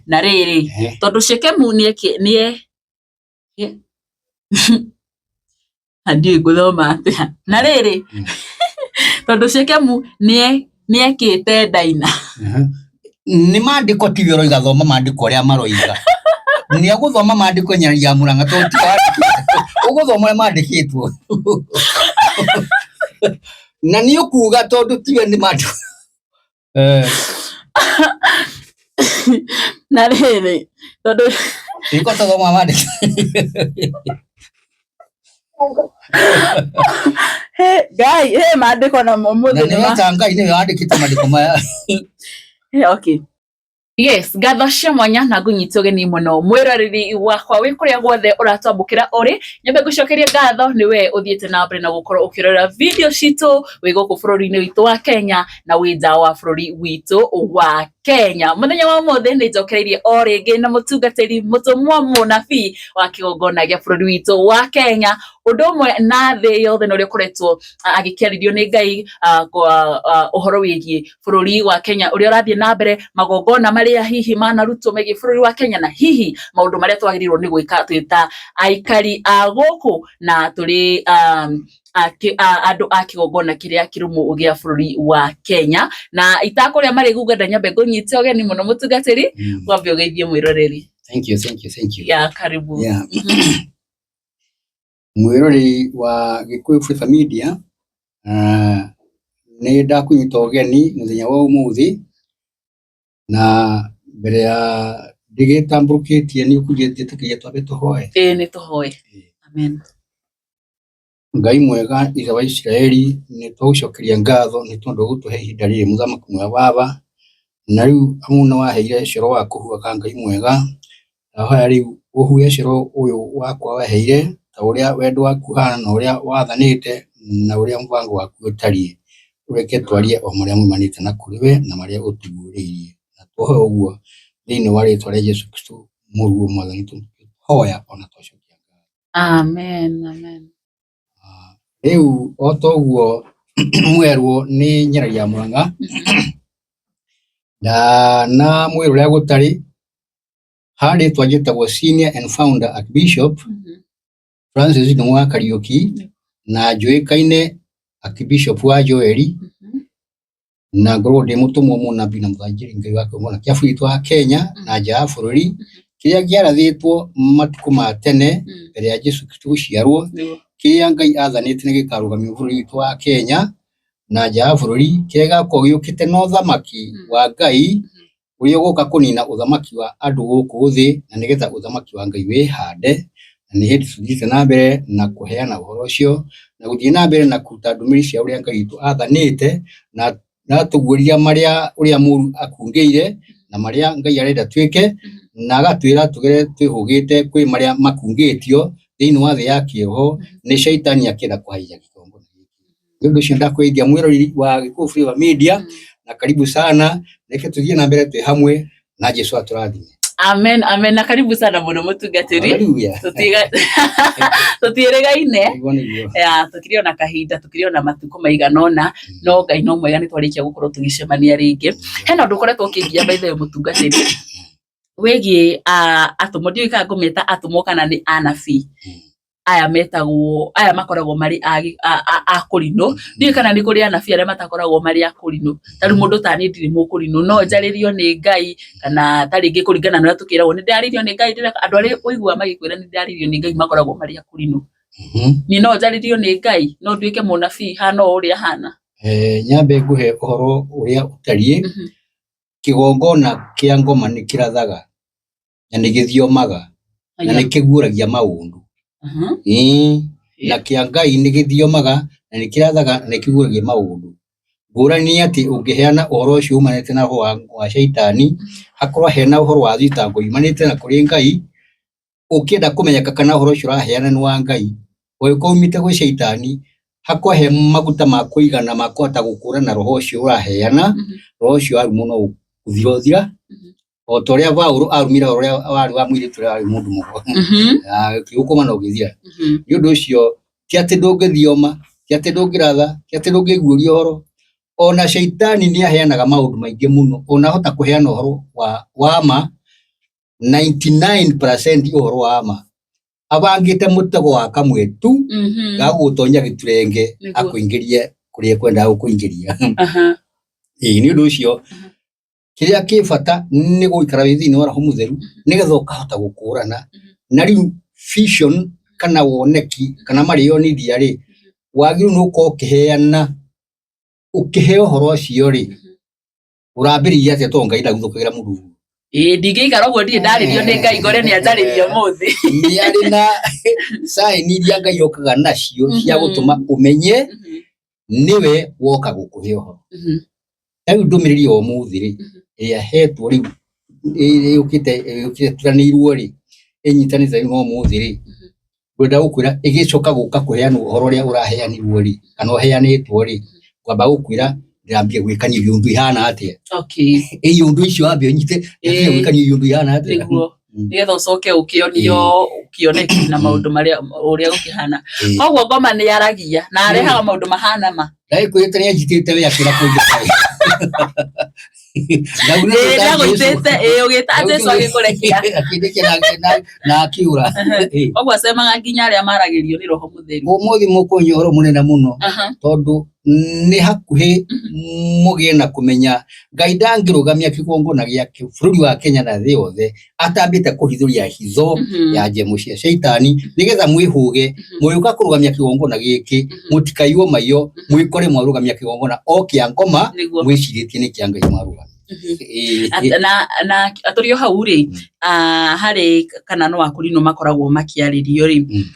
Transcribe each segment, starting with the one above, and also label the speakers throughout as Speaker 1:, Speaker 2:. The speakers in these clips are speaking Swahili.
Speaker 1: na riri tondu Shekemu nie andi guthoma atia na riri tondu Shekemu niekite Daina
Speaker 2: ni maandiko tivyo roiga thoma maandiko ria maroiga ni aguthoma maandiko nyaria Murang'a to ti uguthoma maandikitwo na ni ukuga tondu tivyo ni maandiko
Speaker 1: na riri tondu
Speaker 2: iko thoma maandiko
Speaker 1: Ngai maandiko na mumuthi
Speaker 2: ni matanga ine yaandikite maandiko maya
Speaker 1: okay. Yes, gatho cia mwanya na ngunyitwo geni muno mwiroreri wakwa wi kuria guothe uratwambukira uri nyambe gucokeria gatho niwe uthiete na mbere na gukorwo ukirora video citu wi guku bururi-ini witu wa Kenya na wi nja wa bururi witu wa Kenya. Muthenya wa mothe ni njokereirie o ringi na mutungatiri mutumwa munabii wa kigongona gia bururi witu wa Kenya undu umwe na thi yothe no rikoretwo agikiaririo ni Ngai kwa uhoro wigie bururi wa Kenya uria urathie na mbere magongona maria hihi manarutwo megie bururi wa Kenya na hihi maundu maria twagirirwo ni gwika twita aikari a guku na turi andu a kigongona kiria kirumu gia bururi wa Kenya na itakuria mari guganda nyambe ngunyite ogeni muno mutungatiri wambe ugeithie mwiroreri.
Speaker 2: Thank you
Speaker 1: ya karibu
Speaker 2: mwiroreri wa Gikuyu Fifa Media ni ndakunyita ogeni muthenya wa umuthi na mbere ya ndigitamburukitie ni ukujete tukiye twabe tuhoe
Speaker 1: ni tuhoe amen.
Speaker 2: Ngai mwega ithe wa Israeli ni twagucokeria ngatho ni tondu gutuhe ihinda riri muthamaki mwe baba na riu amuna waheire coro wa kuhuaka Ngai mwega ahoya riu uhuye coro uyu wakwa waheire ta uria wendo waku hana na uria wathanite na uria mvango waku utarie ureke twarie o maria mumanite na kuriwe na maria utuguririe na tuhoe uguo thiini wa ritwa ria Jesu Kristo muruo mwathani hoya ona twacokia
Speaker 1: amen.
Speaker 2: Riu otoguo mwerwo ni nyarari ya Murang'a na mwiro ria gutari hari twajitagwo senior and founder archbishop Francis Ndung'u Kariuki na Njuikaine archbishop wa Joeli na ngorwo ndi mutumwo munabii na muthanjiri Ngai wake mwana kia bũrũri wa Kenya na nja ya bũrũri kiria giarathitwo matuku ma tene mbere ya Jesu Kristo guciarwo kiria Ngai athanite ni gikarugamio bũrũri wa Kenya na nja ya bũrũri kiria gakorwo giukite na uthamaki wa Ngai uria ugoka kunina uthamaki wa andu guku thi na nigetha uthamaki wa Ngai wihande na ni hindi tuthite na mbere na kuheana uhoro ucio na guthie na mbere na kuruta ndumiri cia uria Ngai itu athanite na tuguria maria uria muru akungeire na maria Ngai arenda twike na agatwira tugere twihugite kwi maria makungitio thiini wa thi ya kieho ni shaitani akira kuhaija gikombo ndio cio ndakweithia mwiroreri wa Gikuyu Fifa Media na karibu sana reke tuthie na mbere twi hamwe na Jesu aturathime.
Speaker 1: Amen na karibu sana muno mutungatiri tutiregaine tukirio na kahinda tukirio na matuko maiganona no Ngai no mwega ni twarikia gukorwo tugicemania ringi hena ndu koretwo kingia baithe mutungatiri wegie atumo ndio ikangumeta atumo kana ni anabii aya metagwo aya makoragwo mari a kurino ndio kana ni kuri anabii aria matakoragwo mari a kurino tari mundu tani ndiri mu kurino no njaririo ni Ngai kana tari ngi kuringana na tukiragwo ni ndaririo ni Ngai ndira andu ari uigua magikwira ni ndaririo ni Ngai makoragwo mari a kurino ni no njaririo ni Ngai no nduike munabii hana uria hana
Speaker 2: nyambe nguhe uhoro uria utarie kigongona kia ngoma ni kirathaga na ni githiomaga na ni kiguuragia maundu na kia Ngai ni githiomaga na ni kirathaga na kiguuragia maundu ngurani ati ungiheana uhoro ucio umanite na wa shaitani hakorwo hena uhoro wa thitango imanite na kuri Ngai ukienda kumenyeka kana uhoro ucio uraheana ni wa Ngai weko umite gwi shaitani hakwa he maguta ma kuigana makota gukura na roho ucio uraheana roho ucio ari muno uthiothia o toria Paulo arumira uria wari wa mwiri turi mundu mugo kiukoma no githia ni undu ucio ti ati ndungithioma ti ati ndungiratha ti ati ndungiguuria uhoro ona shaitani ni aheanaga maundu maingi muno ona hota kuheana uhoro wa ma 99% uhoro wa ma abangite mutego wa kamwe tu gagutonya giturenge akuingirie kuria kwenda gukuingiria ni undu ucio kiria kibata ni guikara withini wa mutheru nigetha ukahota gukurana na riu vision kana woneki kana marionithia ri wagiru nuko ukiheana ukiheo horo ucio ri urambiriria ate to Ngai ndaguthukagira Mulungu
Speaker 1: ndingikara uguo ndie ndaririo ni Ngai ngore ni andaririo muthi
Speaker 2: ni ari na sign iria Ngai okaga nacio cia gutuma umenye niwe woka gukuhe horo riu ndumiriri o muthi ri yahetwo riu yukite turanirwo ri inyitanite no muthi ri gwenda gukwira igicoka guka kuheana uhoro ria uraheanirwo ri kana uheanitwo ri kwamba gukwira ndambie gwikania yundu ihana atia yundu icio ambe nyite ndambie gwikania yundu ihana atia
Speaker 1: niguo nigetha ucoke ukionio ukioneki na maundu maria uria ukihana koguo ngoma ni yaragia na arehaga maundu mahana ma
Speaker 2: dai kwitania njitite we akira kunjuka na akiura
Speaker 1: koguo acemaga nginya aria maragirio ni roho mutheru
Speaker 2: umuthi mukunya horo munene muno tondu ni hakuhi mugie na kumenya Ngai ndangirugamia kigongona giake bururi wa Kenya na thi yothe atambite kuhithuria hitho ya njemu cia shaitani nigetha mwihuge muyuka kurugamia kigongona giki mutikaiwo mayo mwikore mwarugamia kigongona o kia ngoma mwiciritie ni kia Ngai mwarugamia
Speaker 1: na atorio hau ri hari kana no akurino makoragwo makiaririo ri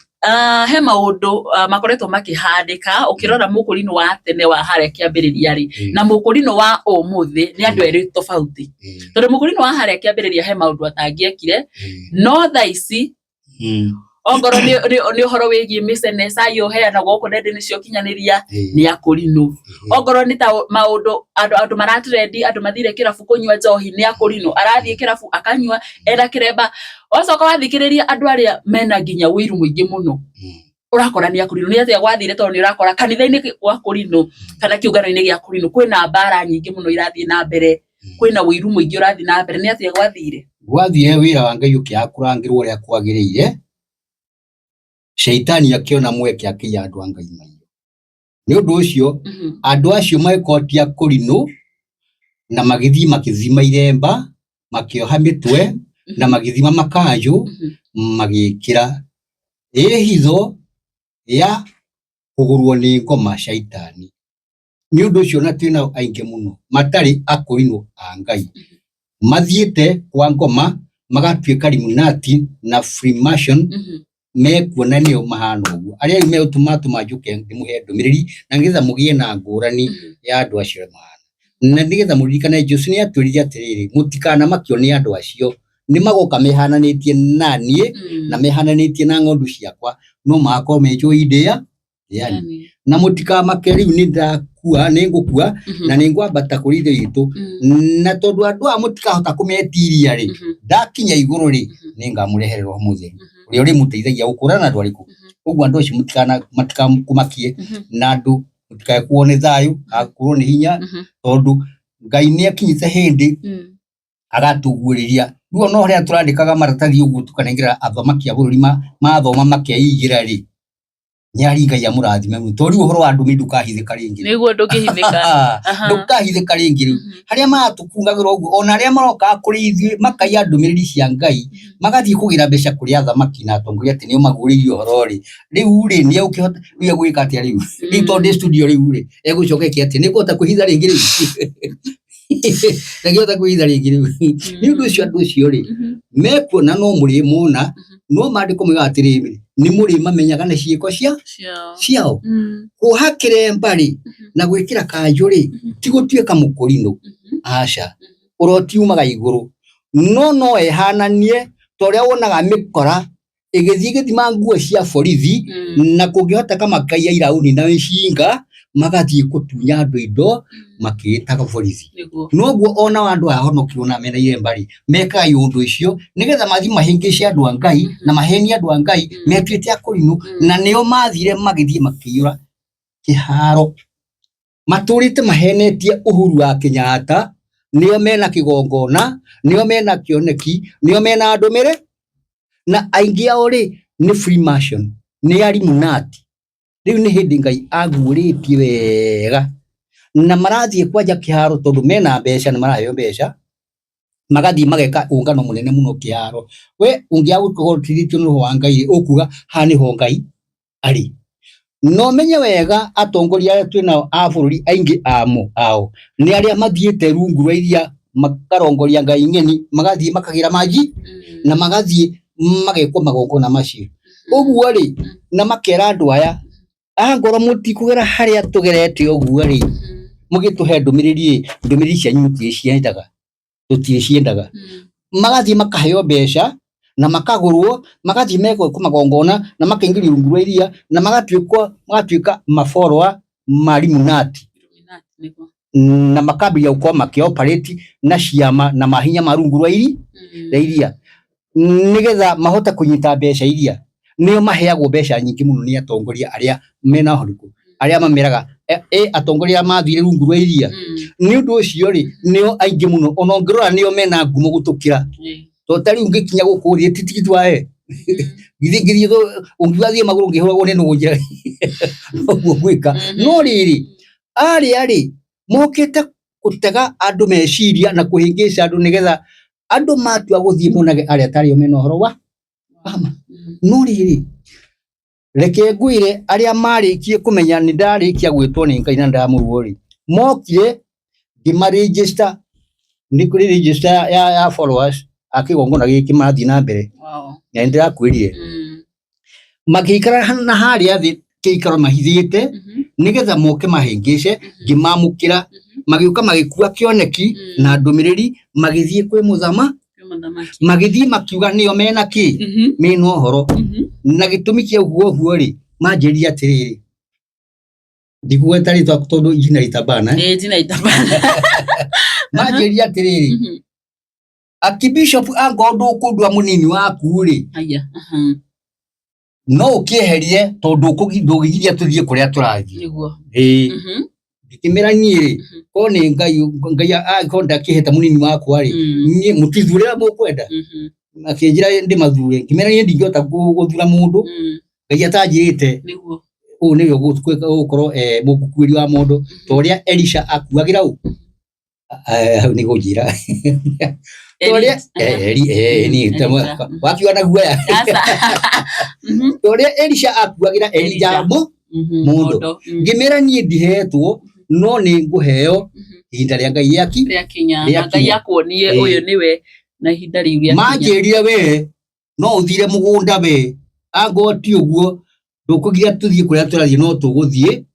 Speaker 1: he maundu makoretwo makihandika ukirora mukurino wa tene wa haria kiambiriria ri na mukurino wa umuthi ni andu eri tofauti tondu mukurino wa haria kiambiriria he maundu atangiekire no thaici ongoro ni uhoro wigie misene sayo heana goko nende ni cio kinyaniria ni akurino ongoro ni ta maundu andu maratrendi andu mathire kirabu kunywa njohi ni akurino arathie kirabu akanywa era kiremba ocoka wathikiriria andu aria mena nginya wiru muingi muno urakora ni akurino ni atia gwathire tondu ni urakora kanitha-ini wa akurino kana kiungano-ini gia akurino kwina mbara nyingi muno irathie na mbere kwina wiru muingi urathie na mbere ni atia gwathire
Speaker 2: wira wa Ngai ukiakurangirwo uria kwagiriire shaitani akiona mweke akiya andu Ngai maiyo ni undu ucio andu acio maikotia kurino na magithii makithima iremba makioha mitwe na magithima makanju magikira hitho ya kugurwo ni ngoma shaitani ni undu ucio na twina aingi muno matari akurino a Ngai mathiete kwa ngoma magatuika Illuminati na Freemason mekuona nio mahana uguo aria me utuma njuke ndimuhe ndumiriri na ngiza mugie na ngurani ya andu acio mahana na ngiza muririkane Jesu ni atwiriria atiriri mutikana makio ni andu acio ni magoka mehananitie nanie na mehananitie na ngondu ciakwa no mako mejo idea yani na mutika makeri ni ndakua ni ngukua na ni ngwambata kurithe itu na tondu andu a mutika hota kumetiria ri ndakinya iguru ri ni ngamurehererwa mutheru uria uri muteithagia gukurana andu ariku uguo andu acio matika kumakie na andu mutika kuone thayu akurwo ni hinya tondu Ngai ni akinyite hindi agatuguriria ruo no ria turandikaga maratathi uguo tukanengira athomaki a bururi mathoma makeigira ri nyari Ngai amurathime mu tori uhoro wa ndumi ndukahithika ringi
Speaker 1: niguo ndukihithika
Speaker 2: ndukahithika ringi haria matukungagira uguo ona aria maroka kuri ithui makaiya ndumiriri cia Ngai magathie kugira mbeca kuri athamaki na atongoria ati nio maguririo horo ri riu ri ni ukihota ria gwika atia riu tondu studio riu ri egucokekia ati ni kuhota kuhitha ringi riu nagihota kuhitha ringi riu ni undu ucio andu ucio ri mekuona no muri muna no mandiko mwiga atiriri ni muri mamenyaga na ciiko ciao kuhakire mbari na gwikira kanjuri ti gutuika mukurino aca urotiumaga iguru no ehananie toria wonaga mikora igithii githima nguo cia borithi na kungihota kama kaiya irauni na nshinga magathie kutunya andu indo makitaga borithi no guo ona andu ahonokio na mena irembari meka yundu icio nigetha mathi mahingice andu a Ngai na maheni andu a Ngai metuite akurino na nio mathire magithie makiyura kiharo maturite mahenetie Uhuru wa Kenyatta nio mena kigongona, nio mena kioneki, nio mena ndomire, na aingi ao ri ni Freemason, ni Illuminati. Riu ni hindi Ngai aguritie wega, na marathie kwanja kiharo tondu mena mbeca, na maraheo mbeca, magathie mageka ungano munene muno kiharo. We ungiagu kugotiritio no wa Ngai ukuga ha ni ho Ngai ari. No menye wega atongoria aria twina a bururi aingi ao ni aria mathiete rungu rwa iria makarongoria Ngai ng'eni, magathie makagira maji na magathie magekwo magongona macio. Uguo ri na makera andu aya angoro mutikugera haria tugerete uguo ri mugituhe ndumiriri cianyu tuticiendaga magathie makaheo mbeca na makagurwo magathie mekwo kumagongona na makaingirio rungu rwa iria na magatuika mafollower ma Illuminati na makambia uko makioperate na ciama na mahinya ma rungu rwa iria nigetha mahota kunyita mbeca iria nio maheagwo mbeca nyingi muno ni atongoria aria mena horiku aria mameraga atongoria mathire rungu rwa iria ni undu ucio ri nio aingi muno ona ngirora nio mena ngumo gutukira to tari ungikinya gukuria titikiti wae githingithio ungiwathie maguru ngihuragwo ni nunjira uguo gwika no riri ari mokete gutega andu meciria na kuhingica andu nigetha andu matua guthie monage aria tari mena horo wa no riri reke ngwire aria marikie kumenya ni ndarikia gwitwo ni Ngai na ndamuruo ri mokire ngimaregister ni kuri register ya followers akigongona giki mathi na mbere na ndira kwirie magikara na haria thi kiikaro mahithite nigetha moke mahingice ngimamukira magiuka magikua kioneki na ndumiriri magithie kwi muthama magithie makiuga nio mena ki meno horo na gitumi kia uguo ri manjiria atiriri ndiguo tari tondu jina itabana
Speaker 1: jina itabana
Speaker 2: manjiria atiriri Archbishop angondo ukundwa munini waku ri no ukieherie tondu kugigiria tuthie kuria turathie
Speaker 1: niguo
Speaker 2: ndikimera nyiri ko ni Ngai akonda kiheta munini waku ri ni mutithurira mukwenda akinjira ndi mathure ngimera ni ndingota guthura mundu Ngai atanjirite niguo u ni gukorwo mukukwiri wa mundu to ria Elisha akuagira u ni gujira toria ni tamwa wakiona guoya toria Elisha akuagira Elijah mundu ngimera ni ndihetwo no ni nguheo ihinda ria Ngai yaki
Speaker 1: ria kinya Ngai yakuonie uyu niwe na ihinda riu ria kinya
Speaker 2: manjiria we no uthire mugunda we angoti uguo ndukugira tuthie kuria turathie no tuguthie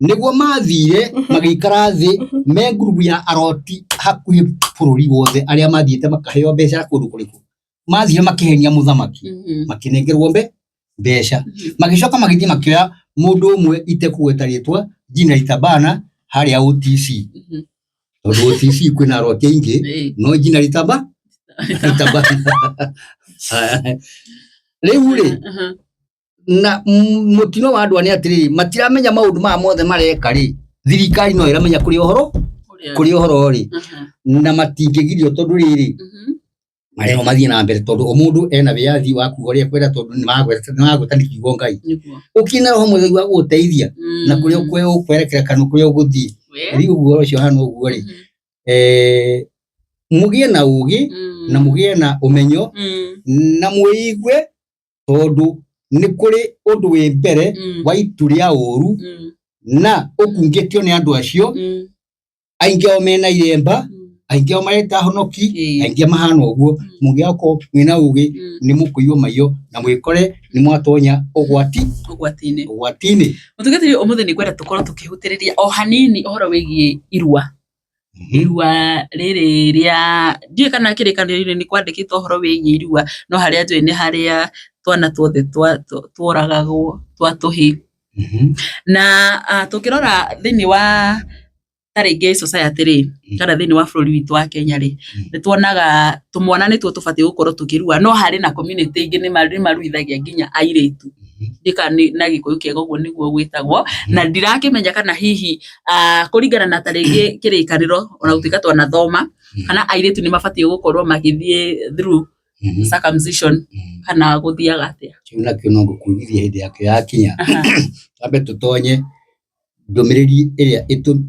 Speaker 2: niguo mathire magikara thi me group ya aroti hakuhi bururi wothe aria mathiete makaheo mbeca kundu kuriku mathire makihenia muthamaki makinengerwo mbeca magicoka magithie makioya mundu umwe itekuweta ritwa jina itabana haria OTC tondu OTC kwina aroti ingi no jina itabana riu ri na mutino wa andu ani atiri matiramenya maundu ma mothe mareka ri thirikari no iramenya kuri ohoro ri na matingigirio tondu riri marero mathie na mbere tondu omundu ena wiathi wa kugoria kwenda tondu ni magweta ni kiugo Ngai ukina roho mutheri wa guteithia na kuri ukwerekera kanu kuri uguthie riu uguo ucio hano uguo ri mugie na ugi na mugie na umenyo na muigwe tondu ni kuri undu wi mbere wa itu ria uru na ukungitio ni andu acio aingi o mena iremba aingi o mareta honoki aingi mahana uguo mungiako mwina ugi ni mukuiwa mayo na mwikore ni mwatonya ugwatini
Speaker 1: mutugetiri omuthe ni kwenda tukorwo tukihutiriria o hanini ohoro wigie irua riri ria ndiye kana kirikaniro ni kwandikitwo ohoro wigie irua no haria njui ni haria twana tuothe tworagagwo twatuhi na tukirora thini wa taringi society ri kana thini wa bururi witu wa Kenya ri nituonaga tumwana nituo tubatie gukorwo tukirua no hari na community ingi ni maruithagia nginya airitu ndika na Gikuyu kiega guo niguo gwitagwo na ndirakimenya kana hihi kuringana na taringi kirikariro ona gutika twanathoma kana airitu ni mabatie gukorwo magithie through circumcision kana guthiaga atia
Speaker 2: kiuna kiono ngukugithia hindi yake yakinya ambe tutonye ndomiriri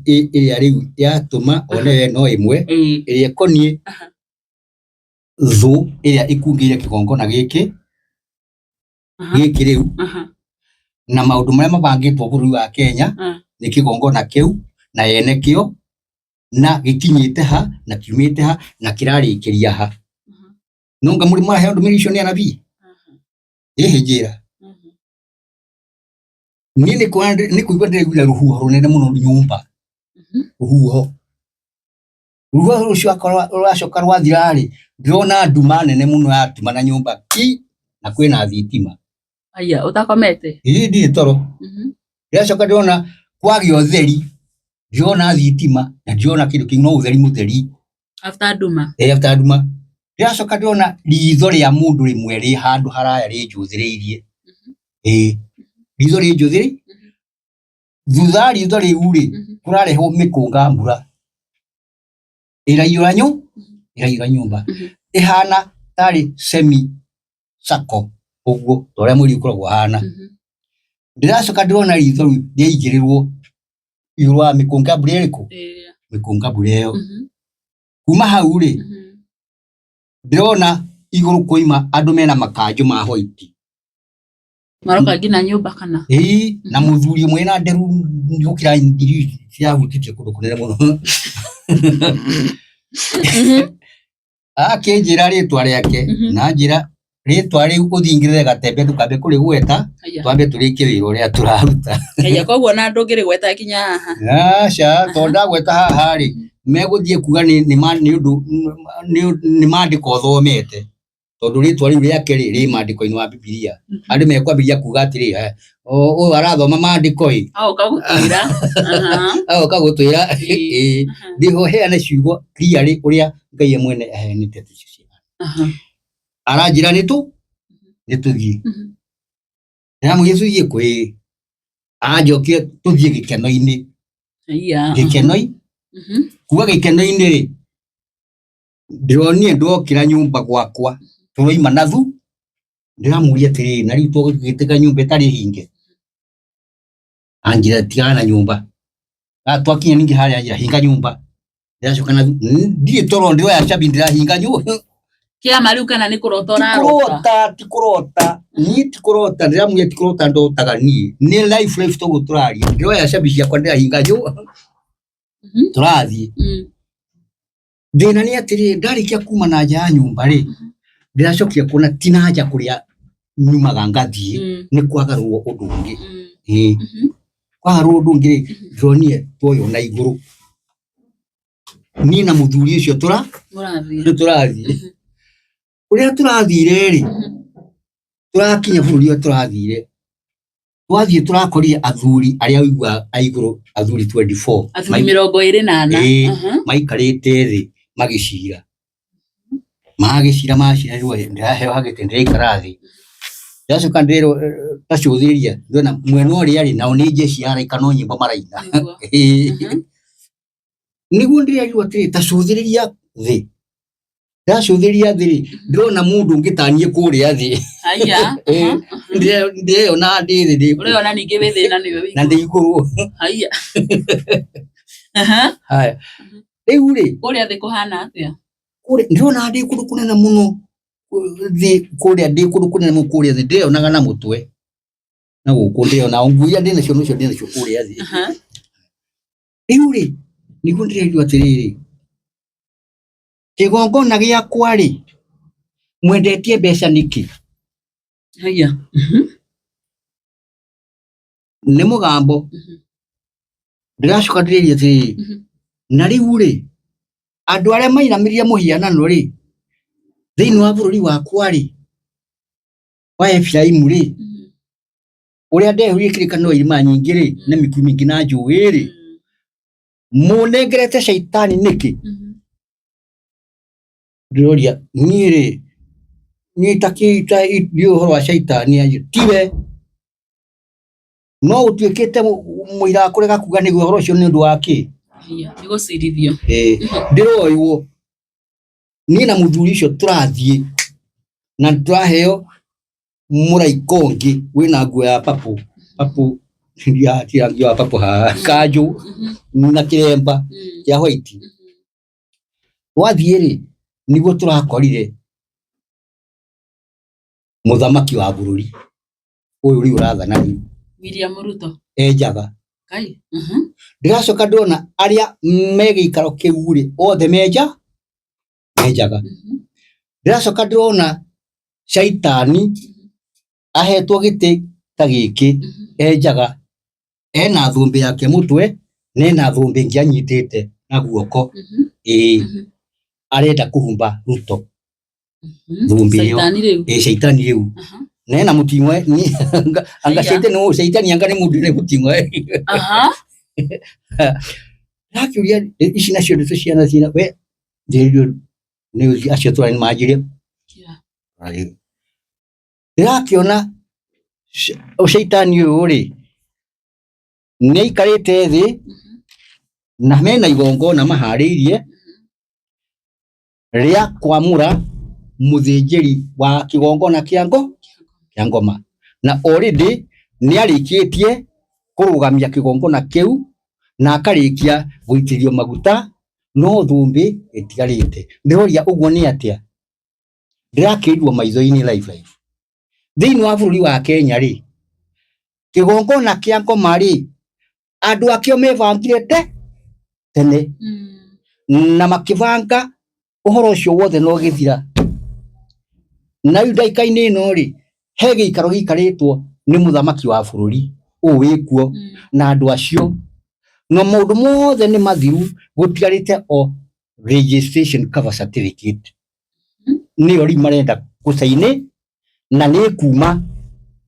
Speaker 2: iria riu yatuma one no imwe iria konie thu iria ikungire kigongona giki riu na maundu maria mabangitwo bũrũri wa Kenya ni kigongona kiu na yene kio na gikinyite ha na kiumite ha na kirarikiria ha nunga muri mwahe ndomiriri icio ni anabii njira ni kuigua ndirigua ruhuho runene muno nyumba ruhuho rucio akorwa ruracoka rwathirari ndirona nduma nene muno yatuma na nyumba na kwina thitima
Speaker 1: aya utakomete
Speaker 2: ndi toro ndacoka ndona kwagi utheri ndiona thitima na ndiona kindu king'o utheri mutheri
Speaker 1: after nduma
Speaker 2: ndacoka ndona ritho ria mundu rimwe ri handu haraya ri njuthiriirie ritho ri njuthiri thutha ritho riu ri kurareho mikunga mbura iraiyura nyumba ihana tari semi sako uguo toria muri ukoragwo hana ndiracoka ndona ritho riu riaigirirwo irwa mikunga mbura iriku mikunga mbura iyo kuma hau ri ndona iguru kuima andu mena makanju ma white
Speaker 1: maroka ngina nyumba kana
Speaker 2: na muthuri umwe na nderu nyukira iri cia hutitie kundu kunene muno akinjira ritwa riake na njira ritwa riu uthingirire gatembe tukambe kuri gweta twambe turike wira uria turaruta
Speaker 1: koguo na ndungiri gweta kinya haha
Speaker 2: aca tonda gweta haha ri meguthie kuga ni mandiko thomete tondu ritwa riu riake ri mandiko-ini wa Bibilia andu mekwambiria kuga atiri o arathoma mandiko ukagutwira ndiho heane ciugo clearly uria Ngai mwene ahenete tucio aranjira nituthie na Yesu thie kwi anjokie tuthie gikeno-ini gikeno-ini kuga gikeno-ini ri ndironie ndokira nyumba gwakwa turoima nathu ndiramuria atiri na riu tugitega nyumba itari hinge anjira tigana na nyumba twakinya ningi haria anjira hinga nyumba ndiracoka nathu ndie toro ndiroya cabi ndirahinga nyumba
Speaker 1: kia mariu kana ni kurota
Speaker 2: tikurota ndiramuria tikurota ndotaga ni life tuguturaria ndiroya cabi ciakwa ndirahinga nyumba turathie thina ni atiri ndarikia kuma na nja ya nyumba ri ndiracokia kuona tina nja kuria nyumaga ngathie ni kwagarwo undu ungi kwagarwo undu ungi ndonie toyo na iguru ni na muthuri ucio turathie uria turathire ri turakinya bururi turathire twathie turakorire athuri aria uigua aiguru athuri 24
Speaker 1: athuri 28
Speaker 2: maikarite thi magicira rwo ndaheo hagite ndiraikara thi ndacoka ndiro tacuthiria ndona mwena uria ri nao ni jeshi araika no nyimbo maraina niguo ndiraigua atiri tacuthiriria thi ndacuthiria thi ndirona mundu ngitanie kuria thi ndiriona ndi thi
Speaker 1: uriona ningi withina niwe
Speaker 2: na ndi iguru haya riu ri
Speaker 1: kuria thi kuhana atia
Speaker 2: ndirona ndi kundu kunene muno thi kuria ndi kundu kunene muno kuria thi ndirionaga na mutwe na guku ndiona nguia ndina cio nucio ndina cio kuria thi riu ri niguo ndiraigua atiriri kigongona giakwa ri mwendetie mbeca niki ni mugambo ndiracoka ndiriria atiriri na riu ri andu aria mainamiria muhianano ri thiini wa bururi wakwa ri wa Efraimu ri uria ndehurie kirikano irima nyingi ri na mikuyu mingi na njui ri munengerete shaitani niki ndiroria ni ri ni takita ndio horo wa shaitani tiwe no utuikite muira kurega kuga ni guhoro cio ni ndu wake
Speaker 1: ni gucirithio
Speaker 2: ndiroiwo ni na muthuri cio turathie na turaheo muraikongi wina nguo ya papu ya tirangi wa papu ha kaju na kiremba ya white wathie niguo turakorire muthamaki wa bururi uyu ri urathana ri
Speaker 1: William Ruto
Speaker 2: ejaga
Speaker 1: kai
Speaker 2: ndigacoka ndona aria megikaro kiu ri othe mejaga ndigacoka ndona shaitani ahetwo giti ta giki ejaga ena thumbi yake mutwe nena thumbi ngi anyitite na guoko arenda kuhumba Ruto thumbi yo shaitani riu nena mutingwe ni anga shaitani anga ni mundu ni mutingwe nakiuria ici nacio ndeto ciana cina we ndirio ni acio twari ni manjire ndirakiona shaitani uyu ri ni ikarite thi na mena igongona mahariirie ria kwamura muthinjiri wa kigongona kia ngoma na already ni arikitie kurugamia kigongona kiu na akarikia guitirio maguta no thumbi itigarite ndiroria uguo ni atia ndirakirwo maitho-ini live thiini wa bururi wa Kenya ri kigongona kia ngoma ri andu akio mebangire tene na makibanga uhoro ucio wothe no githira na yudaikaine no ri he giikaro gikaritwo ni muthamaki wa bururi wikuo na andu acio no maundu mothe ni mathiru gutigarite o registration cover certificate ni ori marenda kusaini na ni kuma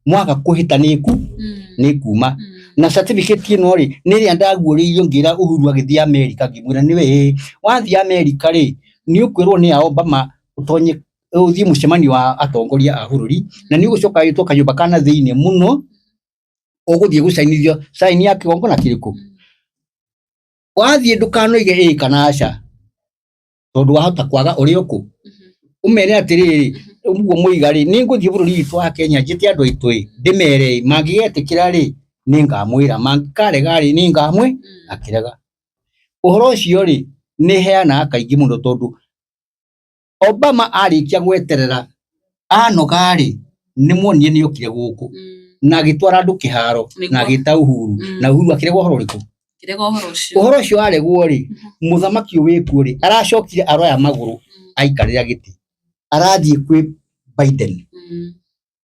Speaker 2: mwaga kuhita ni kuma na certificate ino ri ni ria ndaguuririo ngira Uhuru agithia America ngimwira niwe wathia America ri ni ukwirwo ni Obama utonye uthie mucemanio wa atongoria a bururi na ni ugucoka yitwo kanyumba kana thiini muno uguthie gusainithio saini ya kigongona kiriku wathie ndukanoige kana aca tondu wahota kwaga urioko umere atiriri uguo muigari ni nguthie bururi witu wa Kenya njite andu aitu ndimere magigetikira ri ni ngamwira mangikarega ri ni ngamwe akirega uhoro ucio ri ni heana kaingi muno tondu Obama arikia gweterera anoga ri ni muonie ni ukire guku na gitwara andu kiharo na gita Uhuru na Uhuru akirega uhoro riku uhoro ucio aregwo ri muthamaki wikuo ri aracokire aroya maguru aikarira giti arathie kwi Biden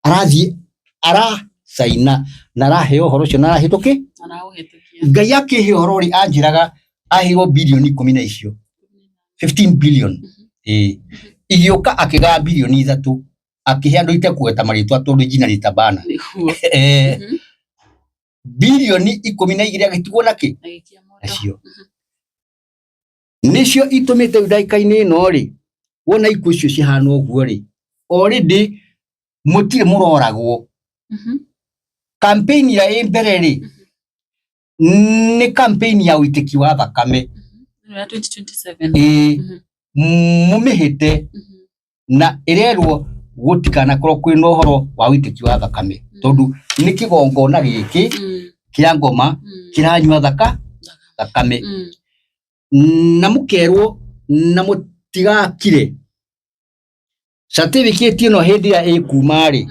Speaker 2: arathie saina na araheo uhoro ucio na arahitukia ngai akihe uhoro ri anjiraga ahiro bilioni 10 na icio 15 billion igioka akiga bilioni 3 akihe andu ite kueta maritwa tondu jina ritabana bilioni 12 agitigwo naki acio nicio itumite udaikaine ino ri wona ikuo cio cihana uguo ri already mutire muroragwo campaign ya imbere ri ni campaign ya uitiki wa thakame
Speaker 1: ya 2027
Speaker 2: mumihite na irerwo gutikana korwo kwina uhoro wa uitiki wa thakame tondu ni kigongona giki kia ngoma kiranywa thakame na mukerwo na mutigakire certificate ino hindi ya ikuma ri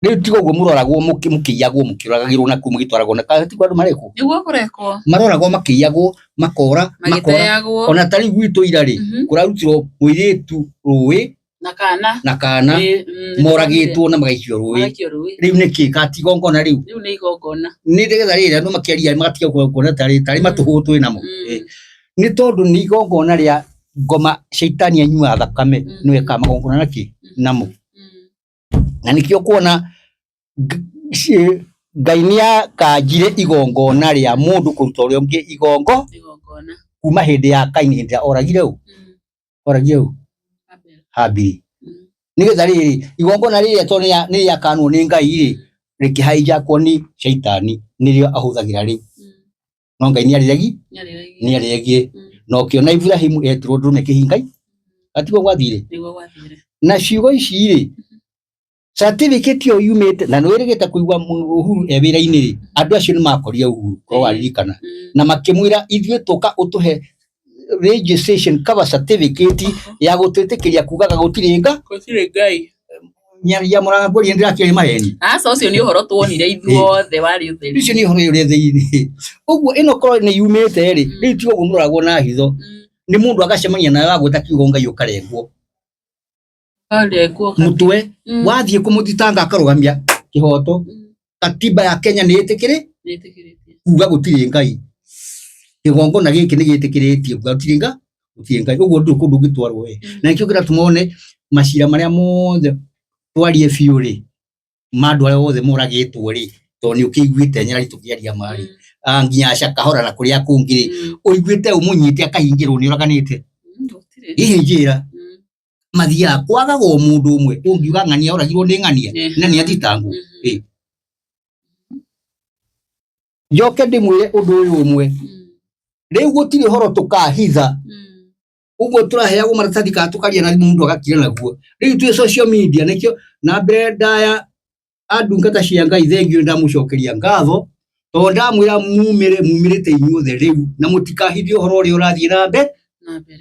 Speaker 2: riu tigo guo muroragwo mukiyagwo mukiragagirwo na kuma gitwaragwo na kahati kwa andu mareko
Speaker 1: niguo kurekwo
Speaker 2: maroragwo makiyagwo makora ona tari gwitu ira ri kurarutirwo muiritu ruwi na kana moragitwo na magaikio ruwi riu niki katigongona riu
Speaker 1: ni igongona
Speaker 2: ni ndigetha ri andu makiaria magatiga kuona tari matuhutwe namo ni tondu ni igongona ria ngoma shaitani anyua thakame niwe kamagongona naki namo na nikio kuona ngainia kanjire igongona ria mundu kuruta uria ungi igongona kuma hindi ya Kaini hindi oragire u Habili nigetha riri igongona riri to ni ya kanwo ni ngai ri riki hijackwo ni shaitani nirio ahuthagira ri no Ngai ni aregi no kiona Ibrahimu etirwo ndume kihingai atigo gwathire na ciugo ici ri certificate yo yumite na nwirigite kuigwa Uhuru ewira-ini ri andu acio ni makoria Uhuru ko waririkana na makimwira ithwe tuka utuhe registration cover certificate ya gutwitikiria kugaga gutiri ngai ya muranga kuri ndira kiri maheni
Speaker 1: ucio ni uhoro twonire ithuothe wari utheri
Speaker 2: icio ni uhoro uri theithi uguo ino koro ni yumite ri riu tigo gunuragwo na hitho ni mundu agacemania nawe agwita kiugo ngai ukarengwo mutwe wathie kumuthitanga akarugamia kihoto katiba ya Kenya ni itikire kuga gutiri ngai kigongo na giki ni gitikiritie kuga gutiri ngai uguo ndu kundu gitwarwo we na ikio gira tumone macira maria mothe twarie biu ri mandu ayo othe muragitwo ri to ni ukiguite nyarari tukiaria mari nginya acakahora na kuria kungiri uiguite umunyite akahingirwo ni uraganite ihi njira mathia kwaga go mundu umwe ungiuga ng'ania uragirwo ni ng'ania na ni atitangwo joke ndimwire undu uyu umwe riu gutiri horo tukahitha uguo turaheagwo maratathi ka tukaria na mundu agakira naguo riu twi social media nikio na brenda ya andungata cia Ngai thengio ndamucokeria ngatho to ndamwira mumirite inyuothe riu na mutikahithio horo uri urathie na mbere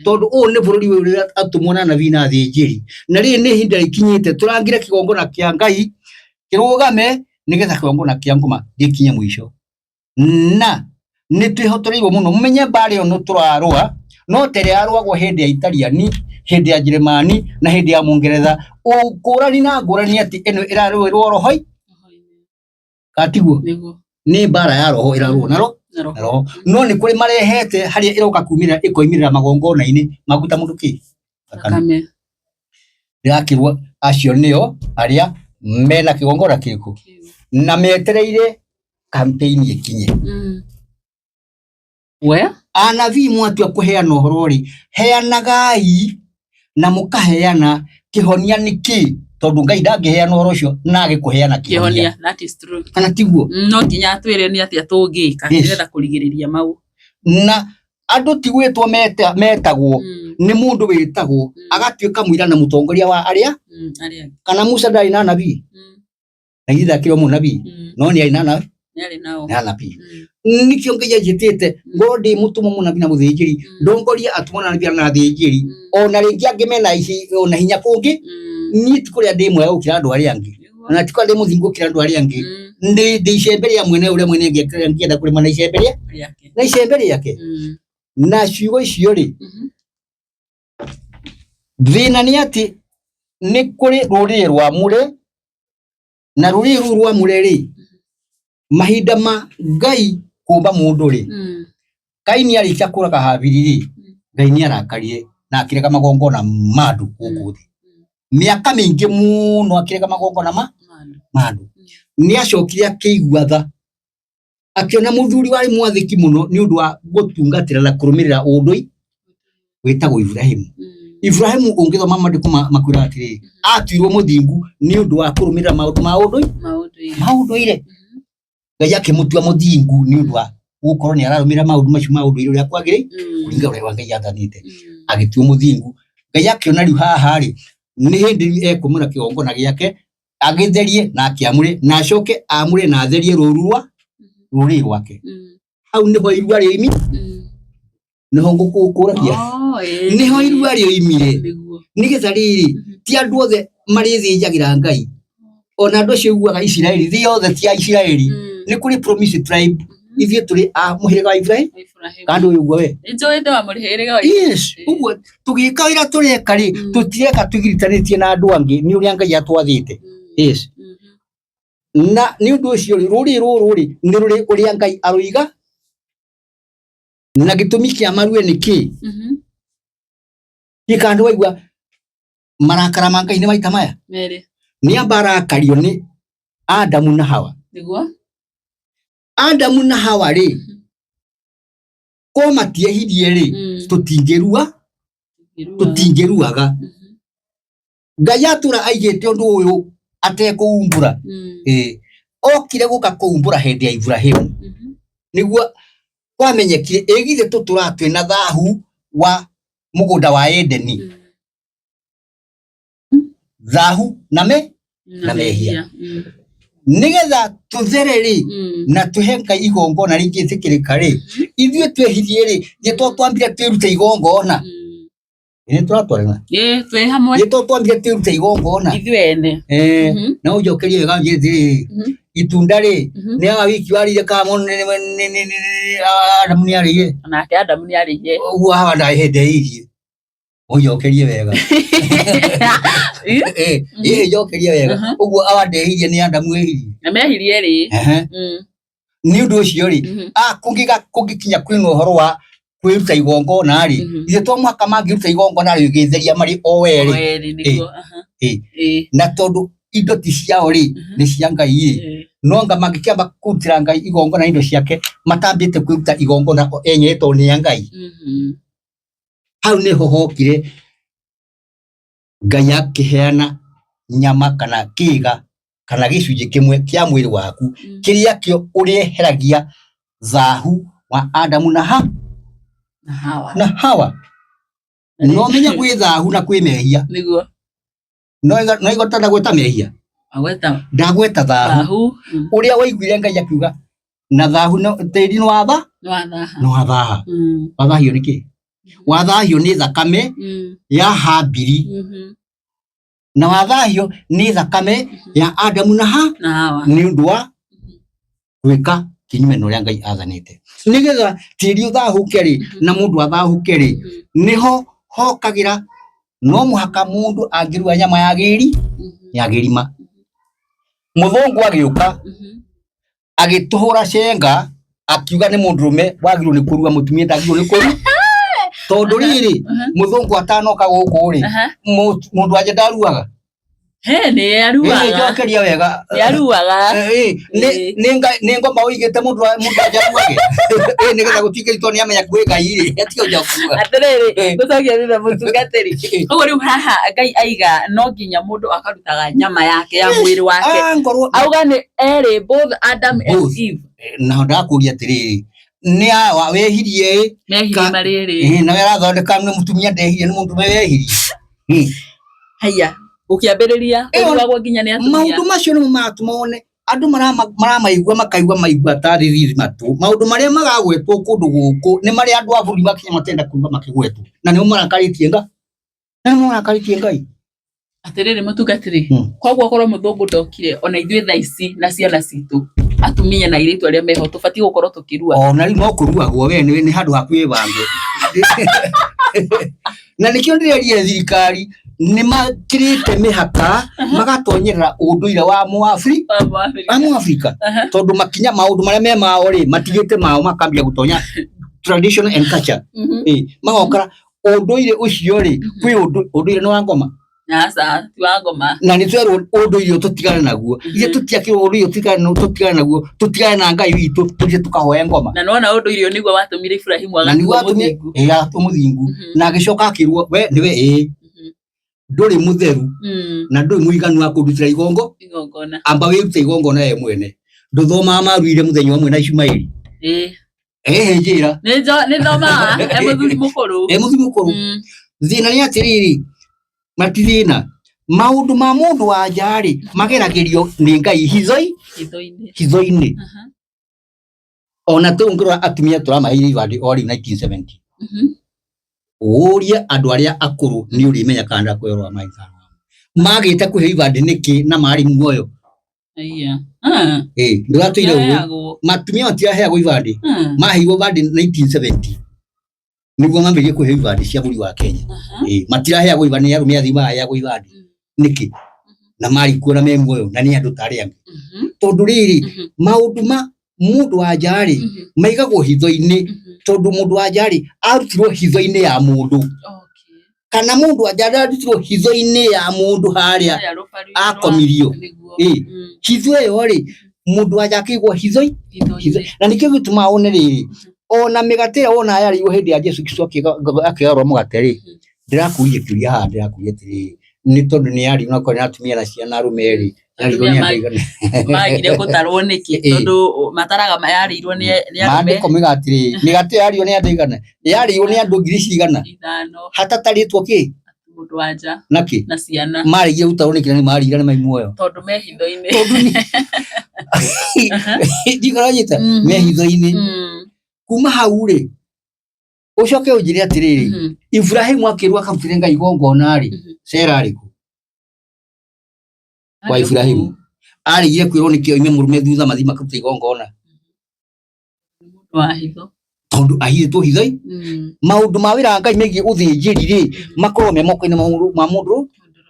Speaker 2: tondu u ni bururi uria atumwo na nabii na thinjiri na ri ni hinda ikinyite turangire kigongona kia Ngai kirugame nigetha kigongona kia ngoma gikinye mwisho na ni twihotoreirwo muno mumenye mbari ono turarua no tere arwagwo hindi ya Italiani hindi ya Jeremani na hindi ya Mungeretha ukurani na ngurani ati eno irarwirwo rohoi katiguo ni bara ya roho irarwo na roho no ni kuri marehete haria iroka kumira ikoimirira magongona-ini maguta mundu ki
Speaker 1: thakame
Speaker 2: yakirwo acio nio aria mena kigongona kiriku na metereire campaign ikinye
Speaker 1: we
Speaker 2: anabii mwatua kuheana uhoro ri heanagai na mukaheana kihonia niki tondu Ngai ndangiheana uhoro ucio na agikuheana
Speaker 1: kihonia that is true
Speaker 2: kana tiguo
Speaker 1: no nginya atwire ni atia tungika nigetha kurigiriria mau
Speaker 2: na andu tigwitwo metagwo ni mundu witagwo agatuika muira na mutongoria wa aria kana Musa ndari na nabii na itha kiro mu nabii no ni ari na nabii nikio Ngai ajitite ngodi mutumo mu nabii na muthinjiri ndongoria atumwa na nabii na thinjiri ona ringi angimena ici ona hinya kungi ni tikuria ndimwe ukira andu aria angi na tikwa ndi muthingu ukira andu aria angi ndi icemberia mwene uria mwene ngienda kuri mana icemberia na icemberia yake na ciugo icio ri thina ni ati ni kuri ruriri rwa mure na ruriri rwa mure ri mahinda ma Ngai kumba mundu ri Kaini arikia kuraga Habili ri Ngai ni arakarie na akireka magongona mandu guku thi miaka mingi muno akireka magongona mandu ni acokire akigua tha akiona muthuri wari mwathiki muno ni undu wa gutungatira na kurumirira undui witagwo Ibrahimu ungithoma maandiko makwira atiri atuirwo muthingu ni undu wa kurumirira maundu ire Ngai akimutua muthingu ni undu wa gukorwo ni ararumira maundu ire uria kwagiri kuringa uria Ngai athanite agituo muthingu Ngai akiona riu haha ri ni hindi ekumura kigongona giake agitherie na akiamure na acoke amure na atherie ruri rwake hau niho irua ri niho ngukuragia niho irua ri imire nigetha riri ti andu othe mari thinjagira Ngai ona andu acio uguaga Israeli thi othe ti Israeli ni kuri promise tribe ithie turi a muhiriga wa Ibrahim kandu uyu we
Speaker 1: njoete wa muhiriga wa
Speaker 2: yes uguo tugika ira tureka ri tutireka tugiritanĩtie na andu angi ni uria Ngai atwathite yes na ni undu ucio ruri ri ni ruri uria Ngai aruiga na gitumi kia marue niki ikandu waigua marakara ma Ngai ni maita maya ni ambarakario ni Adamu na Hawa
Speaker 1: niguo
Speaker 2: Adamu na Hawa ri ko matiehithie ri tutingeruaga Ngai atura aigite undu uyu atekuumbura okire guka kuumbura hindi ya Ibrahim niguo kwamenyekire egithe tuturatwe na thahu wa mugunda wa Edeni thahu na mehia nigetha tuthereri na tuhenka igongona ringitikirika ri ithue twehirie ri gitwa twambire twirute igongona ni turatwarana
Speaker 1: twe hamwe
Speaker 2: gitwa twambire twirute igongona
Speaker 1: ithue ene
Speaker 2: na ujokerie wega ngiri itunda ri ni aga wiki warire kamo Adamu ni ariye
Speaker 1: nake Adamu ni ariye
Speaker 2: uwa handa hedeirie ujokerie wega jokerie wega uguo awandehirie ni Adamu ehirie
Speaker 1: na mehirie ri
Speaker 2: ni undu ucio ri kungikinya kwina uhoro wa kwiruta igongona ri ithe to mwaka mangiruta igongona ri githeria mari o weri na tondu indo ti ciao ri ni cia Ngai ri no nga mangikiamba kurutira Ngai igongona indo ciake matambite kwiruta igongona enyeto ni Ngai hau ni hohokire Ngai akiheana nyama kana kiga kana gicunje kimwe kia mwiri waku kiria kio uriheragia thahu wa Adamu na Hawa no menya kwi thahu na kwi mehia
Speaker 1: niguo
Speaker 2: no igotana gweta mehia ndagweta thahu uria waiguire Ngai akiuga na thahu no tiri no wathaha wathahio niki wathahio ni thakame ya Habili na wathahio ni thakame ya Adamu na Hawa ni undu wa gwika kinyume no ria Ngai athanite nigetha tiri uthahuke ri na mundu athahuke ri niho hokagira no muhaka mundu angirua nyama ya girima muthungu agiuka agituhura cenga akiuga ni mundurume wagirwo ni kurua mutumia ndagirwo ni kurua tondu riri muthungu atanoka guku ri mundu aje ndaruaga
Speaker 1: ni aruaga
Speaker 2: jokeria wega
Speaker 1: yaruaga
Speaker 2: ni ngoma uigite mundu ajaruage nigetha gutike itoni amenya kwi Ngai ri atio jakuga
Speaker 1: atiriri gucokia thutha mutungatiri uguo riu haha Ngai aiga no nginya mundu akarutaga nyama yake ya mwiri wake auga ni eri both Adam and Eve
Speaker 2: na ndakuria atiriri ni awa wehirie
Speaker 1: mariri
Speaker 2: na wera thondeka ni mutumia ndehirie ni mundu wehirie
Speaker 1: haya ukiambiriria urugagwo nginya ni atumia
Speaker 2: maundu macio no matumone andu maramaigua makaigua tariri matu maundu maria magagwetwo kundu guku ni maria andu a buri makinya matenda kuigua makigwetwo na ni marakaritie Ngai
Speaker 1: atiriri mutungatiri kogwo korwo muthungu ndokire ona ithuĩ thaa ici na ciana citu atumia na iritu aria meho tubatie gukorwo tukirua
Speaker 2: ona ri no kuruagwo we ni handu hakuĩ bange na nikio ndirerie thirikari ni makirite mihaka magatonyerera unduire wa Muafrika tondu makinya maundu maria me mao ri matigite mao makambia gutonya tradition and culture magokara unduire ucio ri kwi unduire no wa ngoma
Speaker 1: ti wa ngoma
Speaker 2: na ni twero unduire tutigane naguo ile tutiakirwo unduire tutigane naguo tutigane na Ngai witu tuje tukahoya ngoma
Speaker 1: na nona unduire niguo watumire Ibrahimu
Speaker 2: agatumuthingu na agicoka akirwo we niwe nduri mutheru na nduri muiganu wa kurutira igongona amba wirute igongona ye mwene nduthoma maruire muthenya umwe na Ishumaeli njira
Speaker 1: ni thoma muthuri mukuru
Speaker 2: thina ni atiriri matithina maundu ma mundu wa njari mageragerio ni Ngai hitho-ini ona tungirwa atumia turamaire ibandi ori 1970 uria andu aria akuru ni urimenya kanda kwirwa maitha magite kuhe ibandi niki na mari muoyo ndugatwire uguo matumia matiaheagwo ibandi maheirwo ibandi 1970 niguo mambirie kuhe ibandi cia buri wa Kenya matiraheagwo ibandi ni arumia athima aheagwo ibandi niki na mari kuona me muoyo na ni andu tari angi tondu riri maundu ma mundu wa njari maigagwo hitho-ini tondu mundu wa njari arutirwo hitho-ini ya mundu kana mundu wa njari arutirwo hitho-ini ya mundu haria akomirio hitho iyo ri mundu wa njari akigwo hitho na nikio gituma one riri ona migate ona yari hindi ya Jesu Kristo akigarwo mugate ri ndirakurie kiuria ha ndirakurie atiri ni tondu ni yari no kona atumia na ciana arume ri
Speaker 1: magire gutarwo niki tondu mataraga mayarirwo ni
Speaker 2: arume migati yario ni andigana yario ni andu ngiri cigana hatataritwo ki
Speaker 1: mundu wanja
Speaker 2: naki
Speaker 1: na ciana
Speaker 2: marigie gutarwo niki ni marira ni maimuoyo
Speaker 1: tondu me hitho-ini
Speaker 2: ndikaranyita me hitho-ini kuma hau ri ucoke unjire atiriri Ibrahimu akirwa akamutire Ngai igongona ri Sera riku kwa Ibrahimu arigire kwirwo nikio ime murume thutha mathima kamuta igongona
Speaker 1: wa hitho
Speaker 2: tondu ahithitwo hithoi maundu ma wira Ngai megie uthinjiri ri makorwo me moko-ini ma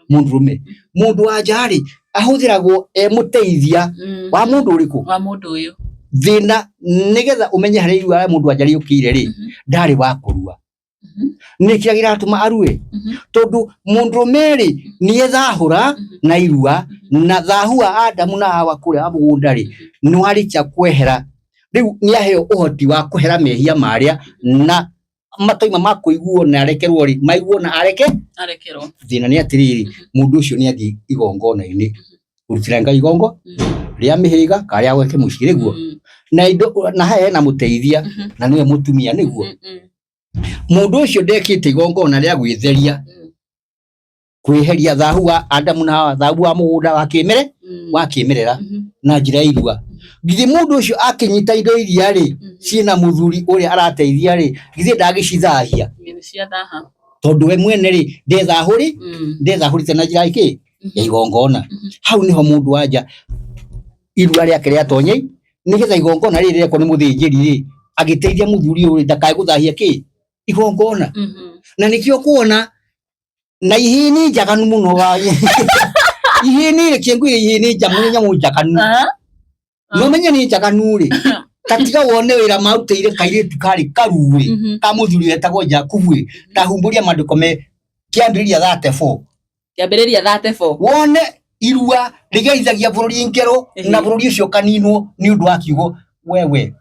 Speaker 2: mundurume mundu wanja ri ahuthiragwo muteithia wa mundu uriku
Speaker 1: wa mundu uyu
Speaker 2: thina nigetha umenye hari irua mundu wanja riukire ri ndari wa kurua nikiagira atuma arue tondu mundurume ri ni ethahura na irua na thahua Adamu na Hawa kuria mugunda ri ni warikia kwehera riu ni aheo uhoti wa kwehera mehia maria na matoima makuiguo na arekerwo ri maiguo na arekerwo thina ni atiriri mundu ucio ni athi igongona-ini urutira Ngai igongo ria mihiriga karia gweke muciri guo na indo na hae na muteithia na niwe mutumia niguo mundu ucio ndekite igongona ria gwitheria kweheria thahua Adamu na Hawa thahua mugunda wakimerera na njira irua githi mundu ucio akinyita indo iria ri ciina muthuri uria arateithia ri githi ndagicithahia tondu we mwene ri ndethahurite na njira iki ya igongona hau niho mundu wanja irua riake ria tonyei nigetha igongona riri riako ni muthinjiri ri agiteithia muthuri uri ndakae guthahia ki igongona na nikio kuona na ihini njaganu muno wa ihini ri kiengwire ihini nyamu njaganu no menya ni njaganu ri katiga wone wira mautire kairitu kari karuwe ka muthuri etagwo Jakubu tahumburia maandiko me kiambiriria 34 wone irua rigeithagia bururi ngero na bururi ucio kaninwo ni undu wa kiugo wewe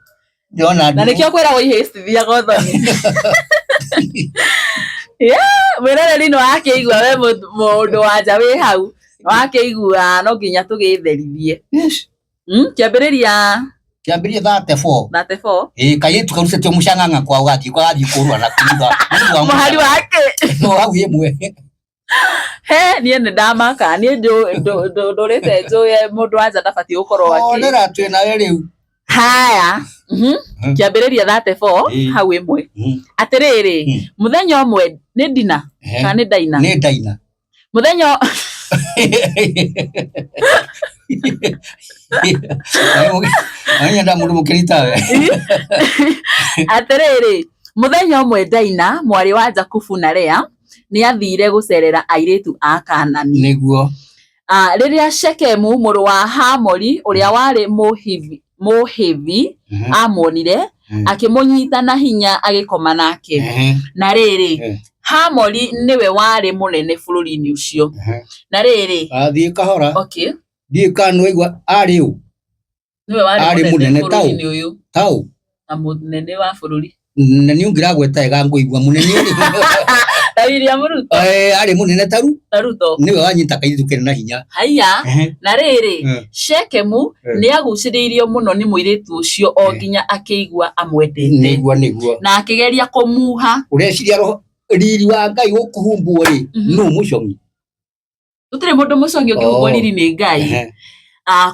Speaker 2: ndiona
Speaker 1: na nikio kwira ihistithia gothoni wira rino akeigua we mundu wanja wi hau akeigua no nginya tugitherithie kiambiriria 34
Speaker 2: kairitu karucetio mucang'ang'a kwa ugathi kurwa na kuiga
Speaker 1: muhari wake
Speaker 2: no hau yemwe
Speaker 1: nie ni ndamaka nie ndurite njuye mundu wanja ndabati gukorwo
Speaker 2: onera twina we riu
Speaker 1: haya kiambiriria 34 hau imwe atiriri muthenya umwe ni ndina kana ni ndaina muthenya
Speaker 2: anya nda mundu mukirita we
Speaker 1: atiriri muthenya umwe Ndaina mwari wa Jakubu na Lea ni athire gucerera airitu a Kaanani
Speaker 2: niguo
Speaker 1: riria Shekemu muru wa Hamori uria wari muhivi amonire akimunyita na hinya agikoma nake na riri Hamori niwe wari munene bururi-ini ucio na riri
Speaker 2: athie kahora
Speaker 1: okay
Speaker 2: die kanu igwa ari u
Speaker 1: niwe wari
Speaker 2: munene tau
Speaker 1: na munene wa bururi
Speaker 2: na ni ungira gweta ega nguigwa munene uri
Speaker 1: William Ruto
Speaker 2: ari munene taruto niwe wanyita kairitu kene na hinya
Speaker 1: haya na riri Shekemu ni aguciriirio muno ni muiritu ucio o nginya akeigua amwendete
Speaker 2: niguo
Speaker 1: na akigeria kumuha
Speaker 2: ureciria roho riri wa Ngai ukuhumbwo ri no mucongi
Speaker 1: utire mundu mucongi ukihumbwo riri ni Ngai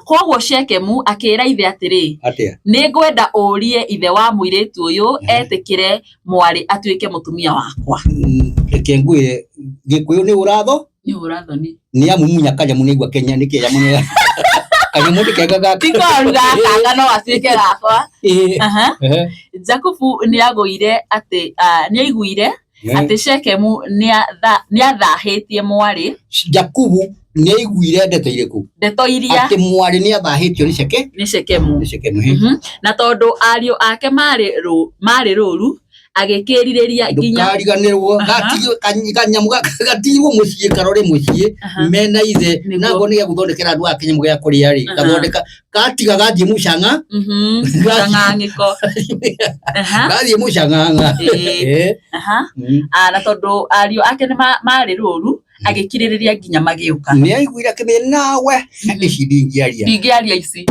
Speaker 1: koguo Shekemu akira ithe atiri ni ngwenda urie ithe wa muiritu uyu etikire mwari atuike mutumia wakwa
Speaker 2: kengwire gikuyu ni uratho ni amumunya kanya munigwa Kenya niki ya munene kanya mundi kengaga
Speaker 1: tikoruga kanga no atuike gakwa Jakubu ni aguire ati ni aiguire ati Shekemu ni athahitie mwari
Speaker 2: Jakubu ni aiguire ndeto iria ati mwari ni athahitio ni Shekemu
Speaker 1: na tondu ario ake mari ruru agikiririria nginya
Speaker 2: kariganirwo kanyamu gatigwo muciĩ karore muciĩ mena ithe nago ni guthondekera andu a Kenya gya kuria ri gathondeka katiga gathie mucanga
Speaker 1: ng'ang'iko
Speaker 2: gathie mucanga
Speaker 1: na tondu ario ake ni mari ruru agikiririria nginya magiuka
Speaker 2: ni aiguira kimena nawe ici ndingiaria
Speaker 1: ici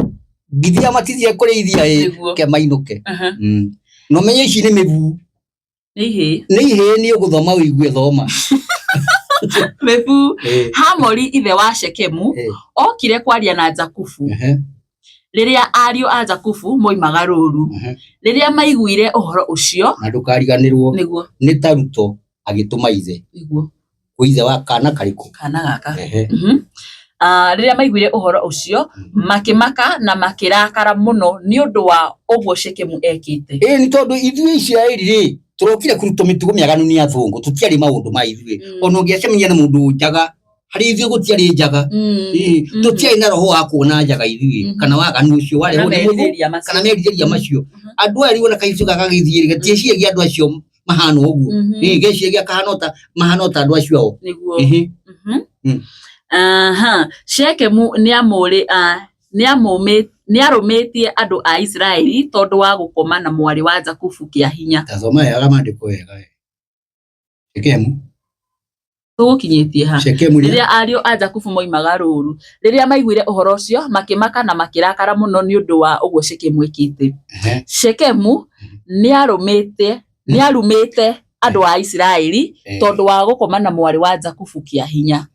Speaker 2: ngithia matithia kurithia ke mainuke no menye ici ni mibu ni he uguthoma wigue thoma
Speaker 1: mebu Hamori ithe wa Shekemu okire kwaria na Jakubu riria ario a Jakubu moimaga ruru riria maiguire uhoro ucio
Speaker 2: na ndukariganirwo ni Taruto agituma ithe
Speaker 1: niguo
Speaker 2: kuithe wa kana kariku
Speaker 1: kana gaka riria maiguire uhoro ucio makimaka na makirakara muno ni undu wa uguo Shekemu ekite
Speaker 2: ni tondu ithuĩ Isiraeli ri turokire kuruta mitugo miaganu ni athungu tutiari maundu ma ithuĩ ona ungiacemania na mundu njaga hari ithuĩ gutiari njaga tutiari na roho wa kuona njaga ithuĩ kana waganu ucio wale kana merirĩria macio andu eri wona kaicu gagagithie gatieciria andu acio mahano uguo geciria kahanota mahanota andu acio
Speaker 1: niguo Shekemu ni arumitie andu a Israeli tondu wa gukoma na mwari wa Jakubu kia hinya
Speaker 2: tasoma ya maandiko wega Shekemu
Speaker 1: tugukinyitie ha
Speaker 2: Shekemu
Speaker 1: riria ario a Jakubu moimaga ruru riria maiguire uhoro ucio makimaka na makirakara muno ni undu wa uguo Shekemu ekite Shekemu ni arumite andu a Israeli tondu wa gukoma na mwari wa Jakubu kia hinya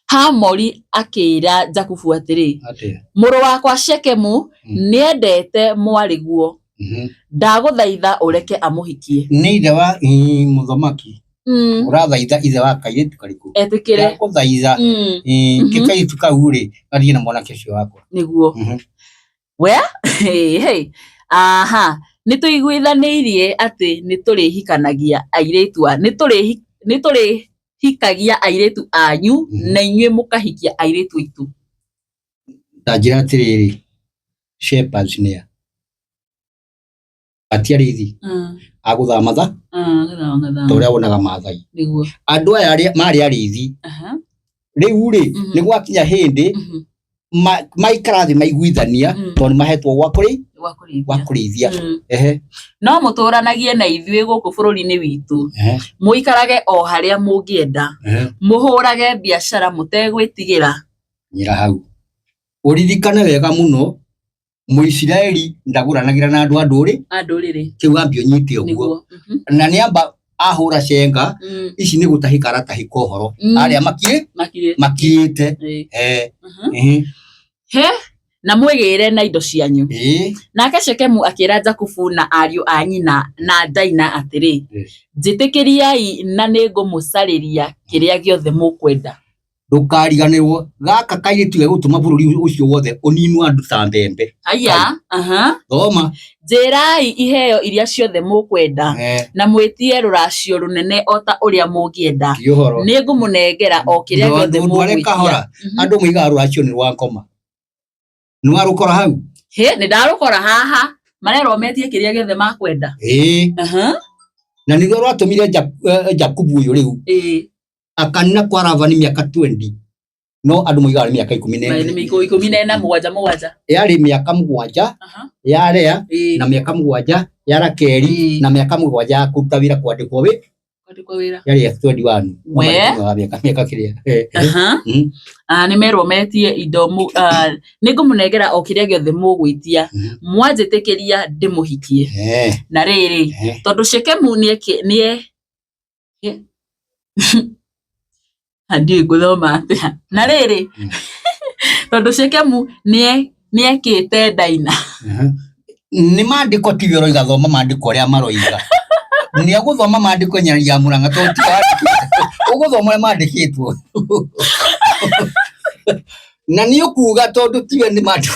Speaker 1: Hamori akira Jakubu atiri muru wakwa Shekemu niendete mwari guo ndaguthaitha ureke amuhikie
Speaker 2: ni ithe wa muthamaki urathaitha ithe wa kairitu kariku
Speaker 1: etikire
Speaker 2: guthaitha kikaitu kau ri athie na mwanake cio wakwa
Speaker 1: niguo we nituiguithanirie ati niturihikanagia airitu nituri-hikagia airitu anyu na inyue mukahikia airitu itu
Speaker 2: tajira atiriri shepherds nia atiarithi aguthamatha toria wonaga mathai
Speaker 1: niguo
Speaker 2: andu aya mari arithi riu ri ni gwakinya hindi maikarathi maiguithania tondu mahetwo gwakurithia
Speaker 1: no muturanagie na ithuĩ guku bururi-ini witu muikarage o haria mungienda muhurage biashara mutegwitigira
Speaker 2: nyira hau uririkane wega muno Muisiraeli ndaguranagira na andu nduriri kiu ambio nyite uguo na niamba ahura cenga ici ni gutahika aratahika uhoro aria makirite
Speaker 1: na mwigire na indo cianyu nake Shekemu akira Jakubu na ariu a nyina na Daina atiri jitikiriai na ningumucariria kiria giothe mukwenda
Speaker 2: ndukariganirwo gaka kairitu we gutuma bururi ucio wothe uninwa andu ta mbembe
Speaker 1: aya
Speaker 2: thoma
Speaker 1: jirai iheo iria ciothe mukwenda na mwitie ruracio runene ota uria mungienda ningumunengera o kiria giothe mugwitia
Speaker 2: andu muiga ruracio ni rwa ngoma nwa rukora hau
Speaker 1: ni ndarukora haha marero metie kiria giothe makwenda
Speaker 2: na niguo rwatumire Jakubu uyu riu akanina kwa Ravani miaka 20 no andu muiga miaka 17 yari miaka 7 yarea na miaka 7 ya Rakeli na miaka 7 ya kutawira kwandikwo wira yari 21 miaka kiria
Speaker 1: ni merwo metie indo ningumunengera o kiria giothe mugwitia mwanjitikiria ndimuhikie na riri tondu Shekemu nie hadi guthoma atia na riri tondu Shekemu niekite Daina
Speaker 2: ni maandiko tivyo roiga thoma maandiko ria maroiga ni aguthoma maandiko nyaria muranga to ti uguthoma maandikitwo na ni ukuga tondu tivyo ni maandiko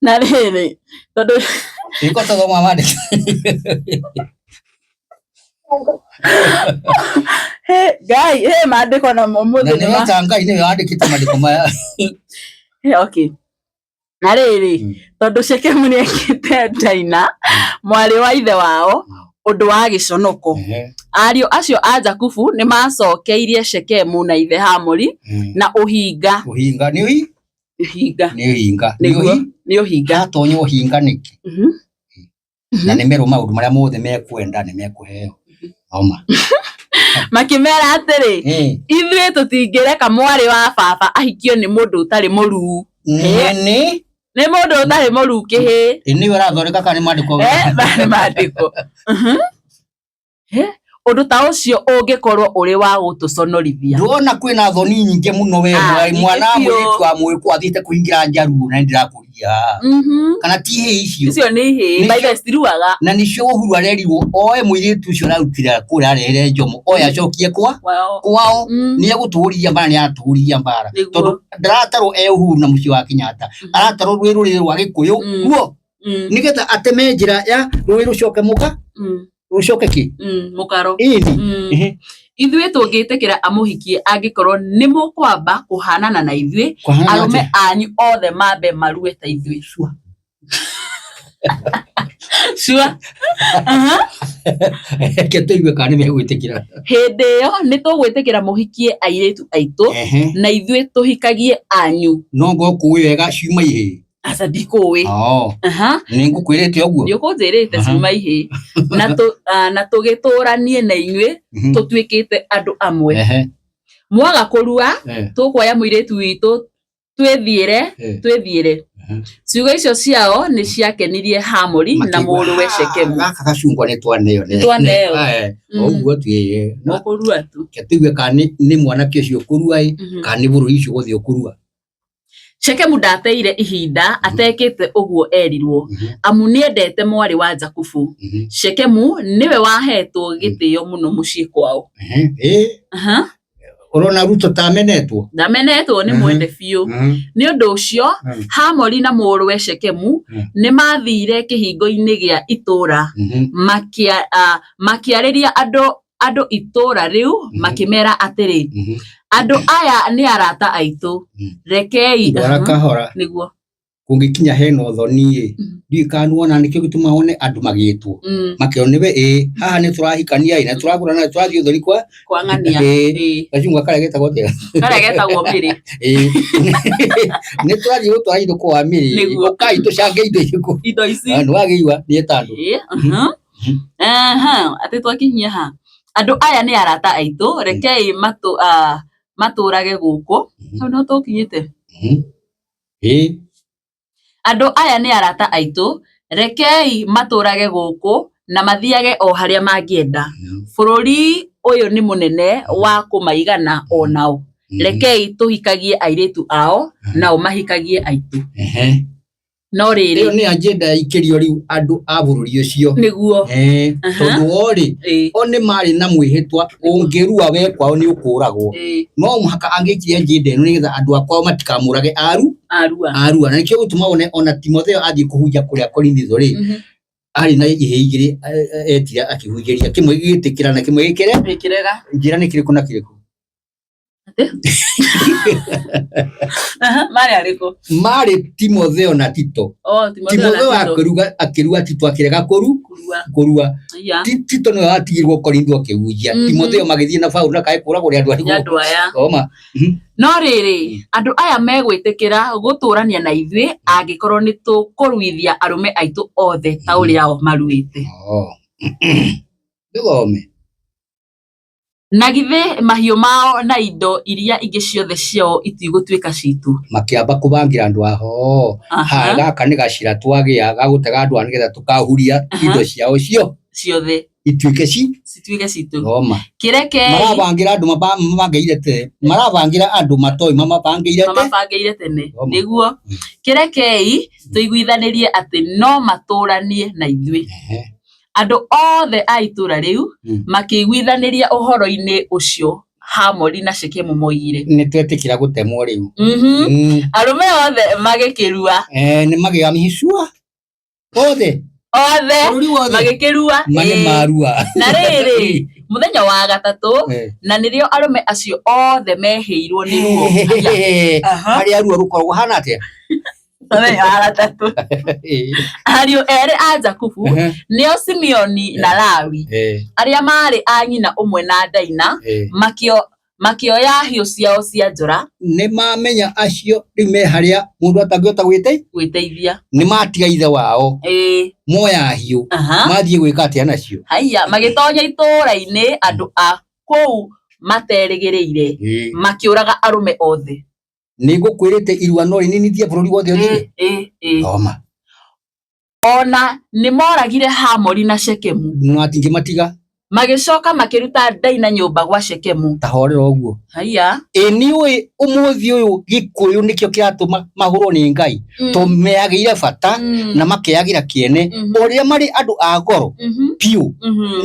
Speaker 1: na riri tondu
Speaker 2: iko thoma maandiko
Speaker 1: guy maandiko na mumuthi
Speaker 2: ni matanga ine yaandikite maandiko maya
Speaker 1: okay na riri tondu Shekemu niekite Daina mwari wa ithe wao undu wa giconoko ariu acio a Jakubu ni macokeirie Shekemu na ithe Hamori na uhinga ni uhinga
Speaker 2: tonyo uhinga niki na ni meru maundu maria mothe mekwenda ni mekuheo Oma.
Speaker 1: Makimera atiri ithuĩ tũtingĩreka mwarĩ wa baba ahikio nĩ mũndũ ũtarĩ mũruu. Nĩ mũndũ ũtarĩ mũruu kĩhĩ.
Speaker 2: Nĩ ũrathondeka kana nĩ mandĩko?
Speaker 1: Nĩ mandĩko. Ũndũ ta ũcio ũngĩkorwo ũrĩ wa gũtũconorithia.
Speaker 2: Ndona kwĩna thoni nyingĩ mũno we mwana mũirĩtu wa mũĩkũ athiĩte kũingĩra Njaruo na ndĩrakũria. Kana ti hĩ icio? Icio nĩ hĩ, maithe citiruaga. Na nĩcio Uhuru arerirwo oe mũirĩtu ũcio ararutĩra kũrĩa arehere Njomo oya acokie kwao nĩ egũtũũria mbara, nĩ aratũũria mbara tondũ ndaratarwo Uhuru na mũciĩ wa Kenyatta, aratarwo rũrĩrĩ rwa Gĩkũyũ ruo nĩgetha ateme njĩra ya rũĩ rũcoke Ucoke ki? Mũkaro. Ithuĩ tũngĩtĩkĩra amũhikie angĩkorwo nĩ mũkwamba kũhanana na ithuĩ, arũme anyu othe mambe marue ta ithuĩ. Sure. Ketũigue kana nĩ megwĩtĩkĩra. Hĩndĩ ĩyo nĩ tũgwĩtĩkĩra mũhikie airĩtu aitũ na ithuĩ tũhikagie anyu. No ngũkũĩ wega ciuma ihĩ. Asa ndikũĩ. Nĩ ngũkwĩrĩte ũguo. Nĩ ũkũnjĩrĩte ciuma ihĩ. Na tũgĩtũranie na inyuĩ tũtuĩkĩte andũ amwe. Mwaga kũrua tũkuoya mũirĩtu witũ twĩthiĩre. Ciugo icio ciao nĩ ciakenirie Hamori na mũrũwe Shekemu. Gaka gacungwa nĩ twaneo. Ũguo twĩ. No kũrua tu. Ketũigue kana nĩ mwanake ũcio ũkũrua kana nĩ bũrũri ũcio gũthiĩ ũkũrua. Shekemu ndateire ihinda atekĩte ũguo erirwo amu nĩendete mwarĩ wa Jakubu. Shekemu niwe wahetwo gĩtĩo mũno mũciĩ kwao. Urona Ruto tamenetwo? Ndamenetwo nĩ mwende biũ. Nĩ ũndũ ũcio Hamori na mũrũwe Shekemu nĩ mathire kĩhingo-inĩ gĩa itũũra makĩarĩria andũ itũũra rĩu makĩmera atĩrĩ, andũ aya nĩ arata aitũ, rekei nĩguo kũngĩkinya hena ũthoni ndikanuona nĩkĩo gĩtũma wone andũ magĩtwo makĩo nĩwe haha nĩ tũrahikania na tũragũrana tũrathiĩ ũthoni kwa ng'ania gacungwa karĩa getagwo Mĩrĩ nĩ tũrathiĩ gũtwara indo kwa Mĩrĩ ũkai tũcange indo ici nĩ wagĩigua nĩ etandũ atĩ twakinyia ha andũ aya nĩ arata aitũ, rekei matũrage gũkũ. No tũkinyĩte andũ aya nĩ arata aitũ, rekei matũrage gũkũ na mathiage o harĩa mangĩenda. Bũrũri ũyũ nĩ mũnene wa kũmaigana o nao. Rekei tũhikagie airĩtu ao nao mahikagie aitũ. No rĩrĩ nĩ agenda ikĩrio rĩu andũ a bũrũri ũcio nĩguo tondũ o nĩ marĩ na mwĩhĩtwa ũngĩrua we kwao nĩ ũkũragwo. No mũhaka angĩkire agenda ĩno nĩgetha andũ akwao matikamũrage arua. Na nĩkĩo gũtũma wone ona Timotheo athiĩ kũhunjia kũrĩa Korintho rĩ arĩ na ihĩ igĩrĩ etira akĩhunjĩria, kĩmwe gĩgĩtĩkĩra na kĩmwe gĩkĩrega. Njĩra nĩ kĩrĩkũ na kĩrĩkũ? Marĩ arĩkũ? Marĩ Timotheo na Tito. Timotheo akĩrua, Tito akĩrega kũrua. Tito nĩwe watigirwo Korintho akĩhunjia. Timotheo magĩthiĩ na Paũlũ na kaĩ kũragwo nĩ andũ aya. No rĩrĩ andũ aya megwĩtĩkĩra gũtũrania na ithuĩ angĩkorwo nĩ tũkũruithia arũme aitũ othe ta ũrĩa maruĩte. Ndũgome. Na githĩ mahiũ mao na indo iria ingĩ ciothe ciao itigũtuĩka citũ. Makĩamba kũbangira andũ aho gaka nĩ gacira twagĩa gagũtega andũ nĩgetha tũkahuria indo ciao ciothe ituĩke citũ. Kĩreke marabangira andũ marabangira andũ matoi mamabangĩire tene nĩguo kĩrekei tũiguithanĩrie atĩ no matũranie na ithuĩ. Andũ othe a itũũra rĩu makĩiguithanĩria ũhoro-inĩ ũcio Hamori na Shekemu moigire. Nĩ twetĩkĩra gũtemwo rĩu. Arũme othe magĩkĩrua. Nĩ magĩamicua othe magĩkĩrua na rĩrĩ mũthenya wa gatatũ na nĩrĩo arũme acio othe mehĩirwo nĩ ruo. Harĩa ruo rũkoragwo hana atĩa? Ariũ erĩ a Jakubu nĩo Simeoni na Lawi arĩa marĩ a nyina ũmwe na Daina
Speaker 1: makioya hiũ ciao cia njora
Speaker 2: nĩ mamenya acio rĩu me harĩa mũndũ atangĩhota
Speaker 1: gwĩteithia
Speaker 2: nĩ matiga ithe wao moya hiũ mathiĩ gwĩka atĩa nacio
Speaker 1: haiya magĩtonya itũũra-inĩ andũ a kũu materĩgĩrĩire makĩũraga arũme othe
Speaker 2: nĩngũkwĩrĩte irua no rĩninithie bũrũri wothe ũthire thoma
Speaker 1: ona nĩ moragire Hamori na Shekemu
Speaker 2: no atingĩmatiga
Speaker 1: magĩcoka makĩruta Daina nyũmba gwa Shekemu
Speaker 2: tahorera ũguo
Speaker 1: haiya
Speaker 2: nĩũĩ ũmũthĩ ũyũ Gĩkũyũ nĩkĩo kĩratũma mahũrwo nĩ Ngai to meagĩire bata na makeagĩra kĩene ũrĩa marĩ andũ a ngoro piũ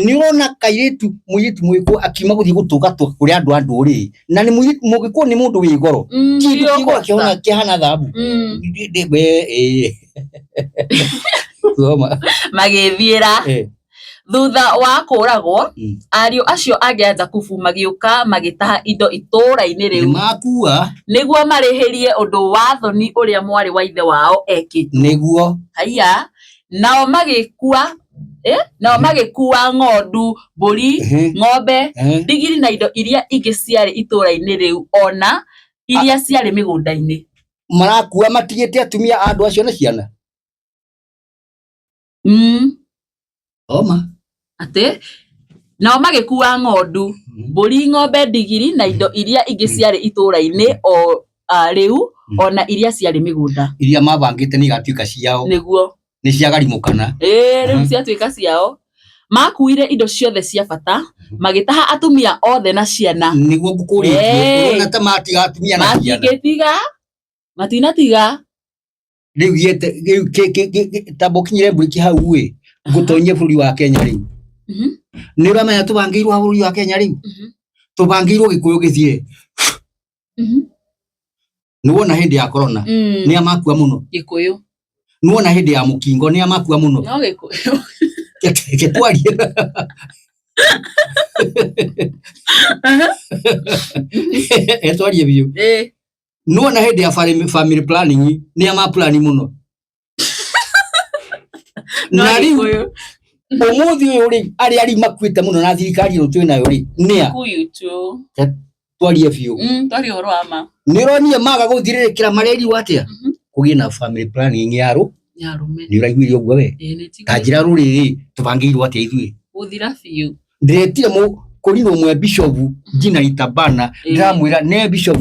Speaker 2: nĩũrona kairĩtu mũirĩtu mũgĩkũyũ akiuma gũthiĩ gũtũgatwo kũrĩ andũ a ndũrĩrĩ na nĩ mũgĩkũyũ nĩ mũndũ wĩ ngoro kĩndũ kĩhana thahabu
Speaker 1: magĩthiĩra thutha wa kũragwo ariũ acio angĩ a Jakubu magĩũka magĩtaha indo itũũra-inĩ rĩu
Speaker 2: makua
Speaker 1: nĩguo marĩhĩrie ũndũ wa thoni ũrĩa mwarĩ wa ithe wao ekĩte
Speaker 2: nĩguo
Speaker 1: haiya nao magĩkua ng'ondu mbũri ng'ombe ndigiri na indo iria ingĩ ciarĩ itũũra-inĩ rĩu ona iria ciarĩ mĩgũnda-inĩ
Speaker 2: marakua matigĩte atumia a andũ acio na ciana
Speaker 1: atĩ nao magĩkua ng'ondu mbũri ng'ombe ndigiri na indo iria ingĩ ciarĩ itũũra-inĩ rĩu ona iria ciarĩ mĩgũnda
Speaker 2: iria mabangĩte nĩ igatuĩka ciao
Speaker 1: nĩguo
Speaker 2: nĩ ciagarimũkana
Speaker 1: rĩu ciatuĩka ciao makuire indo ciothe cia bata magĩtaha atumia othe na ciana
Speaker 2: nĩguo ngũkũrĩtie ũrona ta matiga atumia na ciana
Speaker 1: matinatiga
Speaker 2: rĩu gĩete tambo kinyire mbũrĩki hau ngũtonyie bũrũri wa Kenya rĩu nĩ ũramenya tũbangĩirwo bũrũri wa Kenya rĩu tũbangĩirwo Gĩkũyũ gĩthire nĩwona hĩndĩ ya corona nĩ amakua mũno
Speaker 1: Gĩkũyũ
Speaker 2: nĩwona hĩndĩ ya mũkingo nĩ amakua mũno
Speaker 1: no Gĩkũyũ
Speaker 2: gĩtwarie etwarie biũ nĩwona hĩndĩ ya family planning nĩ amaplan mũno na rĩu ũmũthĩ ũyũ rĩ arĩa rĩu makuĩte mũno na thirikari ĩno twĩ nayo rĩ nĩa twarie biũ
Speaker 1: twarie ũhoro wa ma
Speaker 2: nĩũronire maga gũthirĩrĩkĩra marerirwo atĩa kũgĩe na family planning ya arũme nĩũraiguire ũguo we kanjĩra rũrĩrĩ tũbangĩirwo atĩa ithuĩ
Speaker 1: gũthira biũ
Speaker 2: ndĩretire kũrinwo ũmwe bishop Gina Itabana ndĩramwĩra nĩ bishop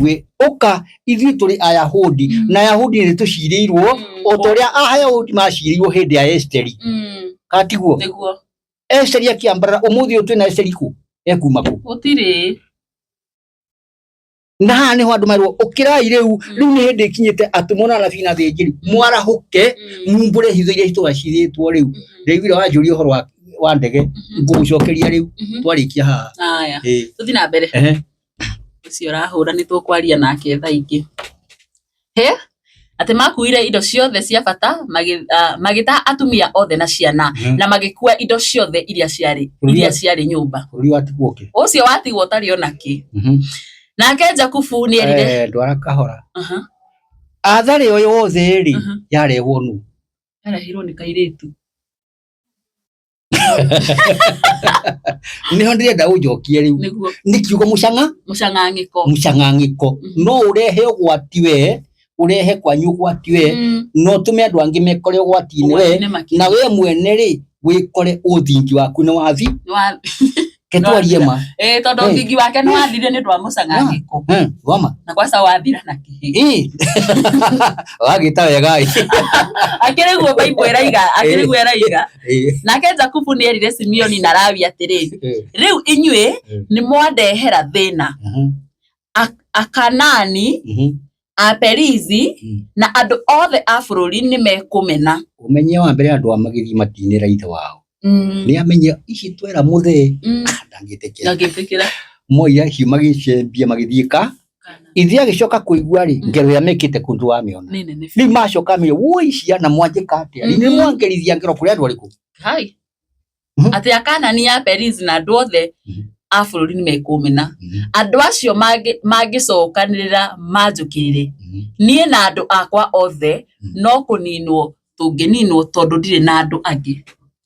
Speaker 2: ũka ithuĩ tũrĩ Ayahudi na Ayahudi nĩ tũcirĩirwo o ta ũrĩa Ayahudi macirĩirwo hĩndĩ ya Esteri katiguo Esteri akĩambara ũmũthĩ ũyũ twĩna Esteri kũ ekuma kũ
Speaker 1: gũtirĩ
Speaker 2: na haha nĩho andũ marwo ũkĩrai rĩu nĩ hĩndĩ ikinyĩte atĩ mona anabii na athĩnjĩri mwarahũke mumbũre hitho iria twacirĩtwo rĩu ndaiguire wanjũria ũhoro wa ndege ngũgũcokeria rĩu twarĩkia haha
Speaker 1: haya tũthiĩ na mbere ũcio ũrahũra nĩ tũkwaria nake thaa ingĩ atĩ makuire indo ciothe cia bata magĩtaha atumia othe na ciana na magĩkua indo ciothe iria ciarĩ nyũmba ũcio watigwo ũtarĩ ona kĩ nake Jakubu nĩ erire
Speaker 2: ndwara kahora atharĩ o yothe rĩ yarehwo nũ
Speaker 1: yarehirwo nĩ kairĩtu
Speaker 2: niho ndĩrenda ũnjokie rĩu nĩ kiugo mũcang'ang'ĩko no ũrehe ũgwati we ũrehe kwanyu ũgwati we no tũme andũ angĩ mekore ũgwati-inĩ we na we mwene rĩ wĩkore ũthingi waku nĩ wathi ketwarie ma
Speaker 1: tondũ ũthingi wake nĩ wathire nĩ ũndũ wa mũcang'ang'ĩko na kwanza wathira na kĩhĩ
Speaker 2: wagĩta wega
Speaker 1: akĩrĩguo Bible ĩraiga nake Jakubu nĩ erire Simeoni na Lawi atĩrĩ rĩu inyuĩ nĩ mwandehera thĩna Akanani Aperizi na andũ othe a bũrũri nĩ mekũmena
Speaker 2: ũmenye wa mbere andũ a magĩthiĩ matinĩra ithe wao nĩ amenya ici twera mũthee ndangĩtĩkĩra moya hiuma gĩcembia magĩthiĩka ithe agĩcoka kũigua rĩ ngero ya mekĩte kũndũ wa mĩona rĩu macoka mĩo woi ciana mwanjĩka atĩa nĩ mwangerithia ngero kũrĩ andũ arĩkũ
Speaker 1: atĩ Akanani Aperizi na andũ othe a bũrũri nĩ mekũmena andũ acio mangĩcokanĩrĩra manjũkĩrĩre niĩ na andũ akwa othe no kũninwo tũngĩninwo tondũ ndirĩ na andũ angĩ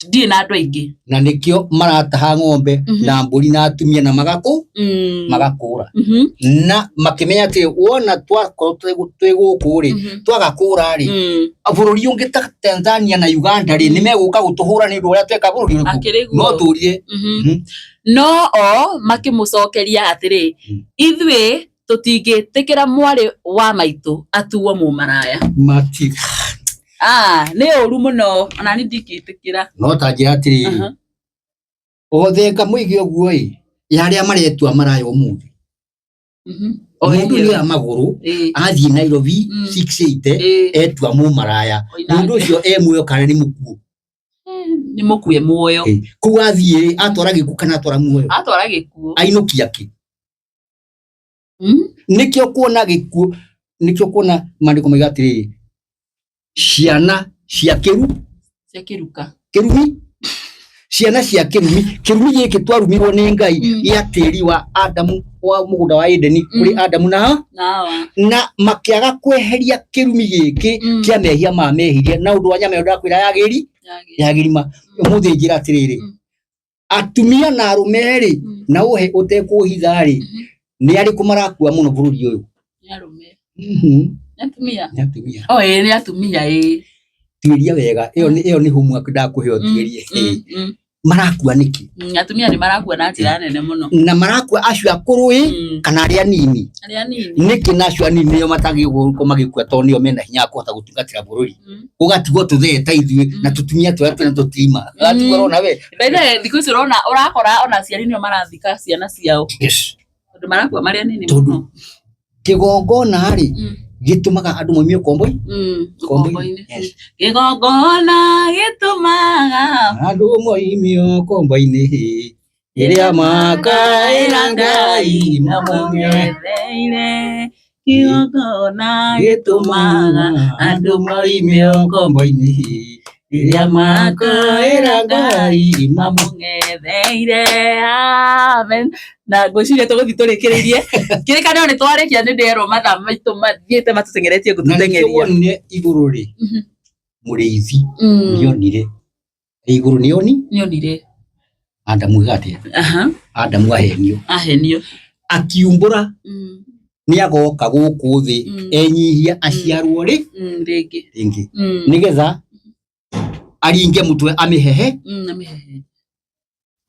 Speaker 1: Ndi na andu aingi
Speaker 2: na nikio marataha ng'ombe na mburi na atumia na magakura na makimenya ati wona twakorwo twi guku ri twagakura ri bururi ungi ta Tanzania na Uganda ri nimeguka gutuhura ni ndu uria tweka bururi uriku no turie
Speaker 1: no o makimucokeria atiri ithwe tutingitikira mwari wa maitu atuwo mu maraya
Speaker 2: mati
Speaker 1: ni uru muno ona ni ndikitikira
Speaker 2: no tanjira atiri othenga muigi oguo yaria maretua maraya umuthi mundu ni amaguru athie Nairobi 680 etua mu maraya mundu ucio muoyo kana ni mukuo
Speaker 1: ni mukuye muoyo
Speaker 2: ku athie atwara giku kana atwara muoyo
Speaker 1: atwara giku
Speaker 2: ainukia ki nikio kuona giku nikio kuona mandiko maigatiri ciana cia
Speaker 1: kiruka
Speaker 2: kirumi ciana cia kirumi giki twarumirwo ni Ngai ya tiri wa Adamu wa mugunda wa Edeni kuri Adamu na makiaga kweheria kirumi giki kia mehia ma mehiria na undu wa nyame ndakwira yagirima umuthi njira atiriri atumia na arumeri na uhe utekuhitha ri ni ari kumarakua muno bururi uyu
Speaker 1: ni arume
Speaker 2: atumia
Speaker 1: ni atumia
Speaker 2: tiria wega iyo ni homework ndakuheo tirie marakua niki
Speaker 1: atumia ni marakua na njira nene muno
Speaker 2: na marakua acio akuru kana aria nini niki nacio nini nio matagi guko magikua to nio mena hinya kuhota gutungatira bururi ugatigwo tutheta ithue na tutumia twetu na tutima gatigwo rona we
Speaker 1: bende thiku icio rona urakora ona ciari nio marathika ciana ciao ndu marakua maria nini muno
Speaker 2: kigongona ri gitumaga andu moimio komboi
Speaker 1: kigongona gitumaga
Speaker 2: andu moimio komboi-ini iria makaira Ngai mamunyetheire kigongona gitumaga andu moimio komboi-ini iria makaira Ngai mamunyetheire amen na ngociria tuguthi turikiririe kirikanio ni twarikia ni ndero matha maitu mathiete matutengeretie gututengeria ni iguru ri muriithi nionire iguru nionire Adamu gati Adamu ahenio akiumbura ni agoka guku thi enyihia aciarwo ri ringi nigetha aringe mutwe amihehe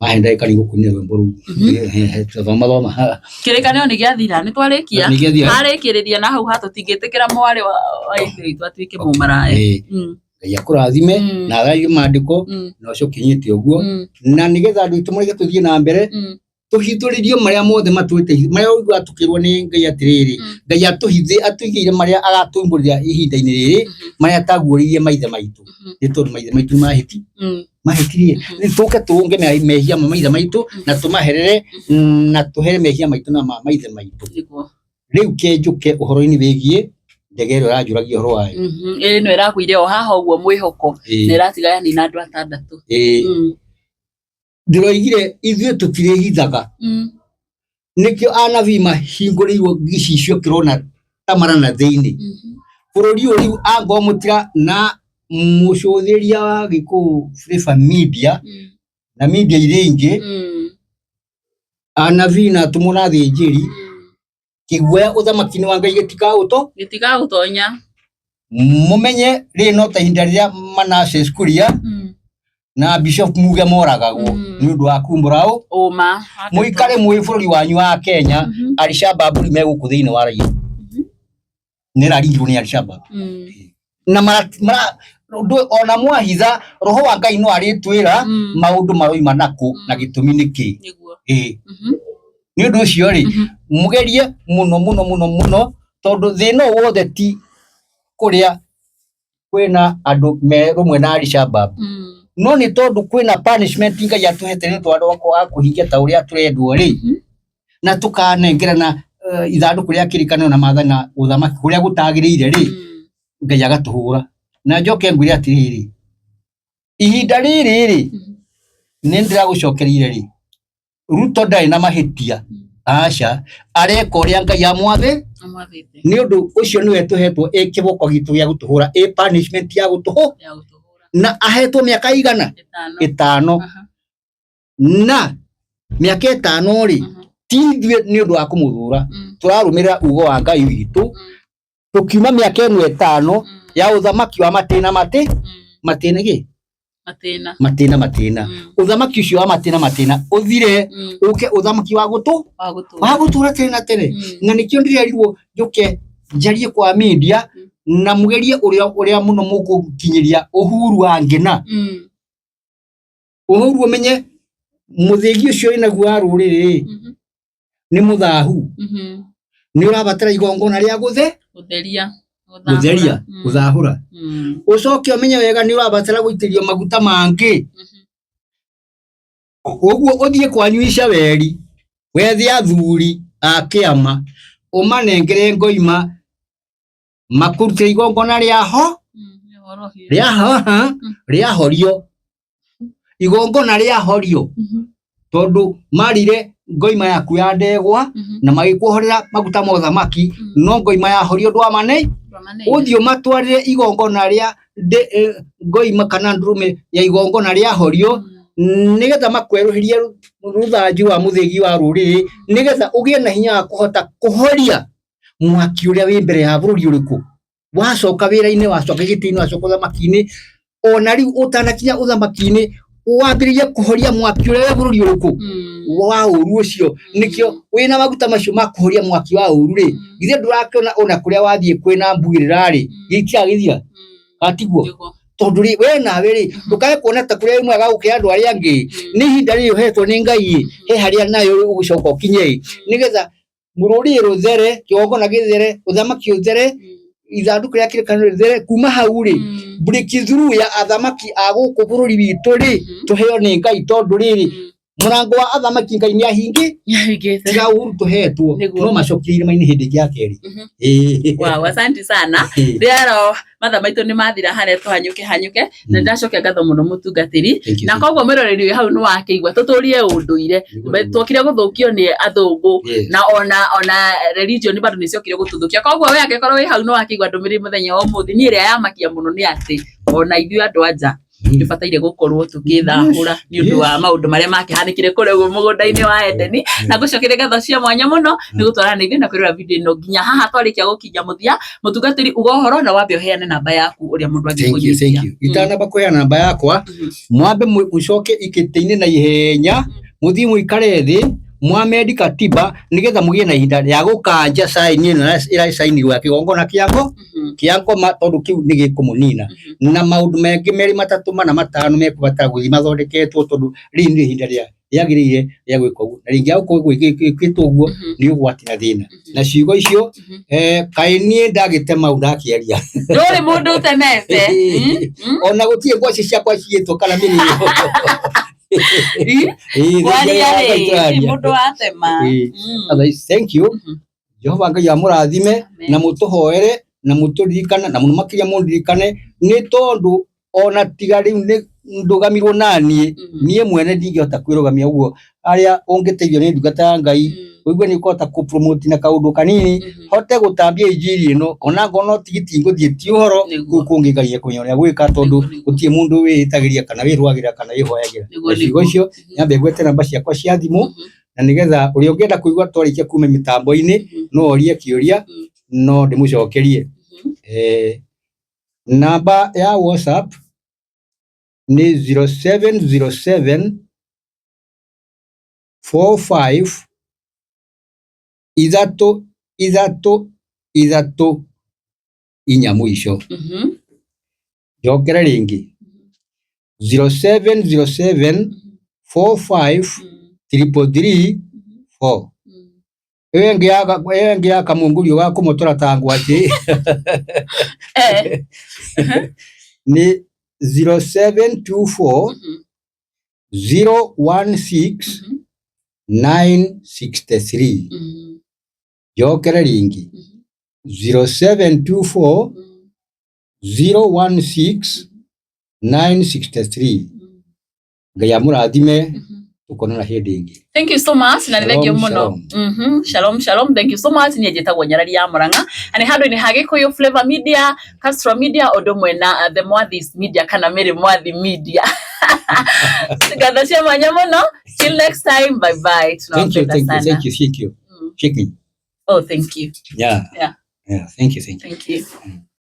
Speaker 2: mahenda ikari gukunia rwimbo ru thoma
Speaker 1: kirikanio ni giathira ni twarikia harikiriria na hau hatutingitikira mwari wa ithu atuike mu maraya Ngai akurathime na agai mandiko no cio kinyite uguo na nigetha andu itumurike tuthie na mbere tuhithuririo maria mothe matwite maria ugu atukirwo ni Ngai atiriri Ngai atuhigire maria agatumburira ihinda-ini riri maria taguuririe maithe maitu ni tondu maithe maitu mahetirie ni tuke tuunge mehia maithe maitu na tumaherere na tuhere mehia maitu na maithe maitu riu kenjuke uhoro-ini wigie ndegero rajuragia uhoro wayo no irakuire o haha uguo mwihoko na iratigaya ni na andu atandatu
Speaker 2: ndiroigire ithue tutirehithaga nikio anabii mahinguriirwo gicicio kirona tamara na thiini bururi uriu angomutira na mucuthiria wa giku Flavor Media na media iringi anabii na tumuna thinjiri kigwe uthamaki-ini wa Ngai gitikagutonya mumenye ri no ta ihinda riria Manase Kuria na Bishop Muge moragagwo ni undu wa kumbura
Speaker 1: uma
Speaker 2: muikare mwi bururi wanyu wa Kenya Al-Shabaab ri meguku thiini wa raia ni raringirwo ni Al-Shabaab na mara ona mwahitha roho wa Ngai no aritwira maundu maroima naku na gitumi niki ni undu ucio ri mugerie muno tondu thino wothe ti kuria kwina andu merumwe na Al-Shabaab no ni tondu kwina punishment Ngai atuhete ni twandu wa kuhingia ta uria turendwo ri na tukanengerana ithanduku ria kirikanio na maathana uthamaki kuria gutagirire ri Ngai agatuhura na njoke ngwire atiriri ihinda riri ri ni ndira gucokerire ri Ruto ndari na mahitia aca areka uria Ngai amwathite ni undu ucio niwe tuhetwo kiboko gitu gia gutuhura punishment ya gutuhura na ahetwo miaka igana 5 na miaka 5 ri tithwe ni undu wa kumuthura turarumirira ugo wa Ngai witu tukiuma miaka eno 5 ya uthamaki wa matina uthamaki ucio wa matina uthire uke uthamaki wa gutura tene na tene na nikio ndirerirwo njuke njarie kwa media na mugerie uria muno mugukinyiria uhuru wa ngina uhuru umenye muthigi ucio inaguo wa ruriri ni muthahu ni urabatara igongona ria gutheria guthahura ucoke umenye wega ni urabatara guitirio maguta mangi uguo uthie kwanyuisha weri wethe athuri a kiama umanengere ngoima makurute igongona ria horio igongona ria horio tondu marire ngoima yaku ya ndegwa na magikuhorera maguta ma uthamaki no ngoima ya horio ndwamane uthio matwarire igongona ria ngoima kana ndurume ya igongona ria horio nigetha makweruhirie ruthanju wa muthigi wa ruriri nigetha ugie na hinya wa kuhota kuhoria mwaki uria wi mbere ya bururi uriku wacoka wira-ini wacoka gitini wacoka uthamaki-ini ona riu utanakinya uthamaki-ini wambiririe kuhoria mwaki uria wi bururi uriku wa uru ucio nikio wina maguta macio ma kuhoria mwaki wa uru ri githe ndurakiona ona kuria wathie kwina mbugirira ri gitia githia atiguo tondu ri we nawe ri ndukae kuona ta kuria imwe gukia andu aria angi ni hinda ri uhetwo ni Ngai he haria nayo ugucoka ukinye nigetha mururi ruthere kigongona githere uthamaki uthere ithanduku ria kirekano rithere kuma hau ri breakthrough ya athamaki a guku bururi witu ri tuheo ni Ngai tondu riri murango wa athamaki Ngai ni ahingi tiga uhuru tuhetwo no macokie irima-ini hindi ya keri
Speaker 1: wow asante sana rero matha maitu ni mathira haria tuhanyuke na ndacokia ngatho muno mutungatiri na koguo mwiroreri wi hau ni wakeigua tuturie unduire twokire guthukio ni athungu na ona religion bado niciokire gututhukia koguo we angekorwo wi hau ni wakeigua ndumiri muthenya wa umuthi ni iria yamakia muno ni ati ona ithuĩ andu anja tubataire gukorwo tugithahura ni undu wa maundu maria makihanikire kure guo mugunda-ini wa Edeni na gucokeria ngatho cia mwanya muno ni gutwarana na ithuĩ na kwirora video ino nginya haha twarikia gukinya muthia mutungatiri uga uhoro na wambe uheane namba yaku uria mundu angikunyithia
Speaker 2: itanamba kuheana namba yakwa mwambe mucoke ikiti-ini na ihenya muthii muikare thi Muhammad Katiba nigetha mugie na ihinda ya gukanja saini ino ira sainirwa kigongona kiango tondu kiu ni gikumunina na maundu mengi meri 3 mana 5 mekubatara guthima thondeketwo tondu ri ni ihinda ria yagirire ya gwika uguo na ringi auko gwikitwo uguo ni ugwati na thina na ciugo icio kaini ndagite maundu akiaria
Speaker 1: nduri mundu utemete
Speaker 2: ona gutie ngwaci ciakwa ciitwo kana mini thank you Jehova Ngai amurathime na mutuhoere na muturirikana na muno makiria mundirikane ni tondu ona tiga riu ni ndugamirwo nanie nie mwene ndingihota kwirugamia uguo aria ungiteithio ni ndungata ya Ngai uigwe ni kota ku promote na kaundu kanini hote gutambia injiri ino ona ngono tigiti nguthie ti uhoro kungi Ngai kunyonia gwika tondu gutie mundu wihitagiria kana wirwagira kana wihoyagira ciugo icio nyambe gwete namba ciakwa cia thimu na nigetha uria ungienda kuigwa twarikia kuma mitambo-ini no orie kiuria no ndimucokerie namba ya WhatsApp ni 0707 45 ithatũ inya mwisho jokera ringi 0707 45 333 4 engi ya kamungurio ga kumutora tangwaci ni 0724 016 963 jokera ringi 0724 016 963 Ngai amurathime tukonana hindi ingi.
Speaker 1: Thank you so much na thank you muno. Shalom shalom, thank you so much. Ni jetagwo Nyarari ya Murang'a ani handu ni Hagikuyu Flavor Media, Castro Media, Odomwe na The Mwathis Media kana Mary Mwathi Media. Gadashia mwanya muno. Till next time, bye bye.
Speaker 2: Thank you. Shake me.
Speaker 1: Oh, thank you.
Speaker 2: Yeah. Thank you.
Speaker 1: Thank you.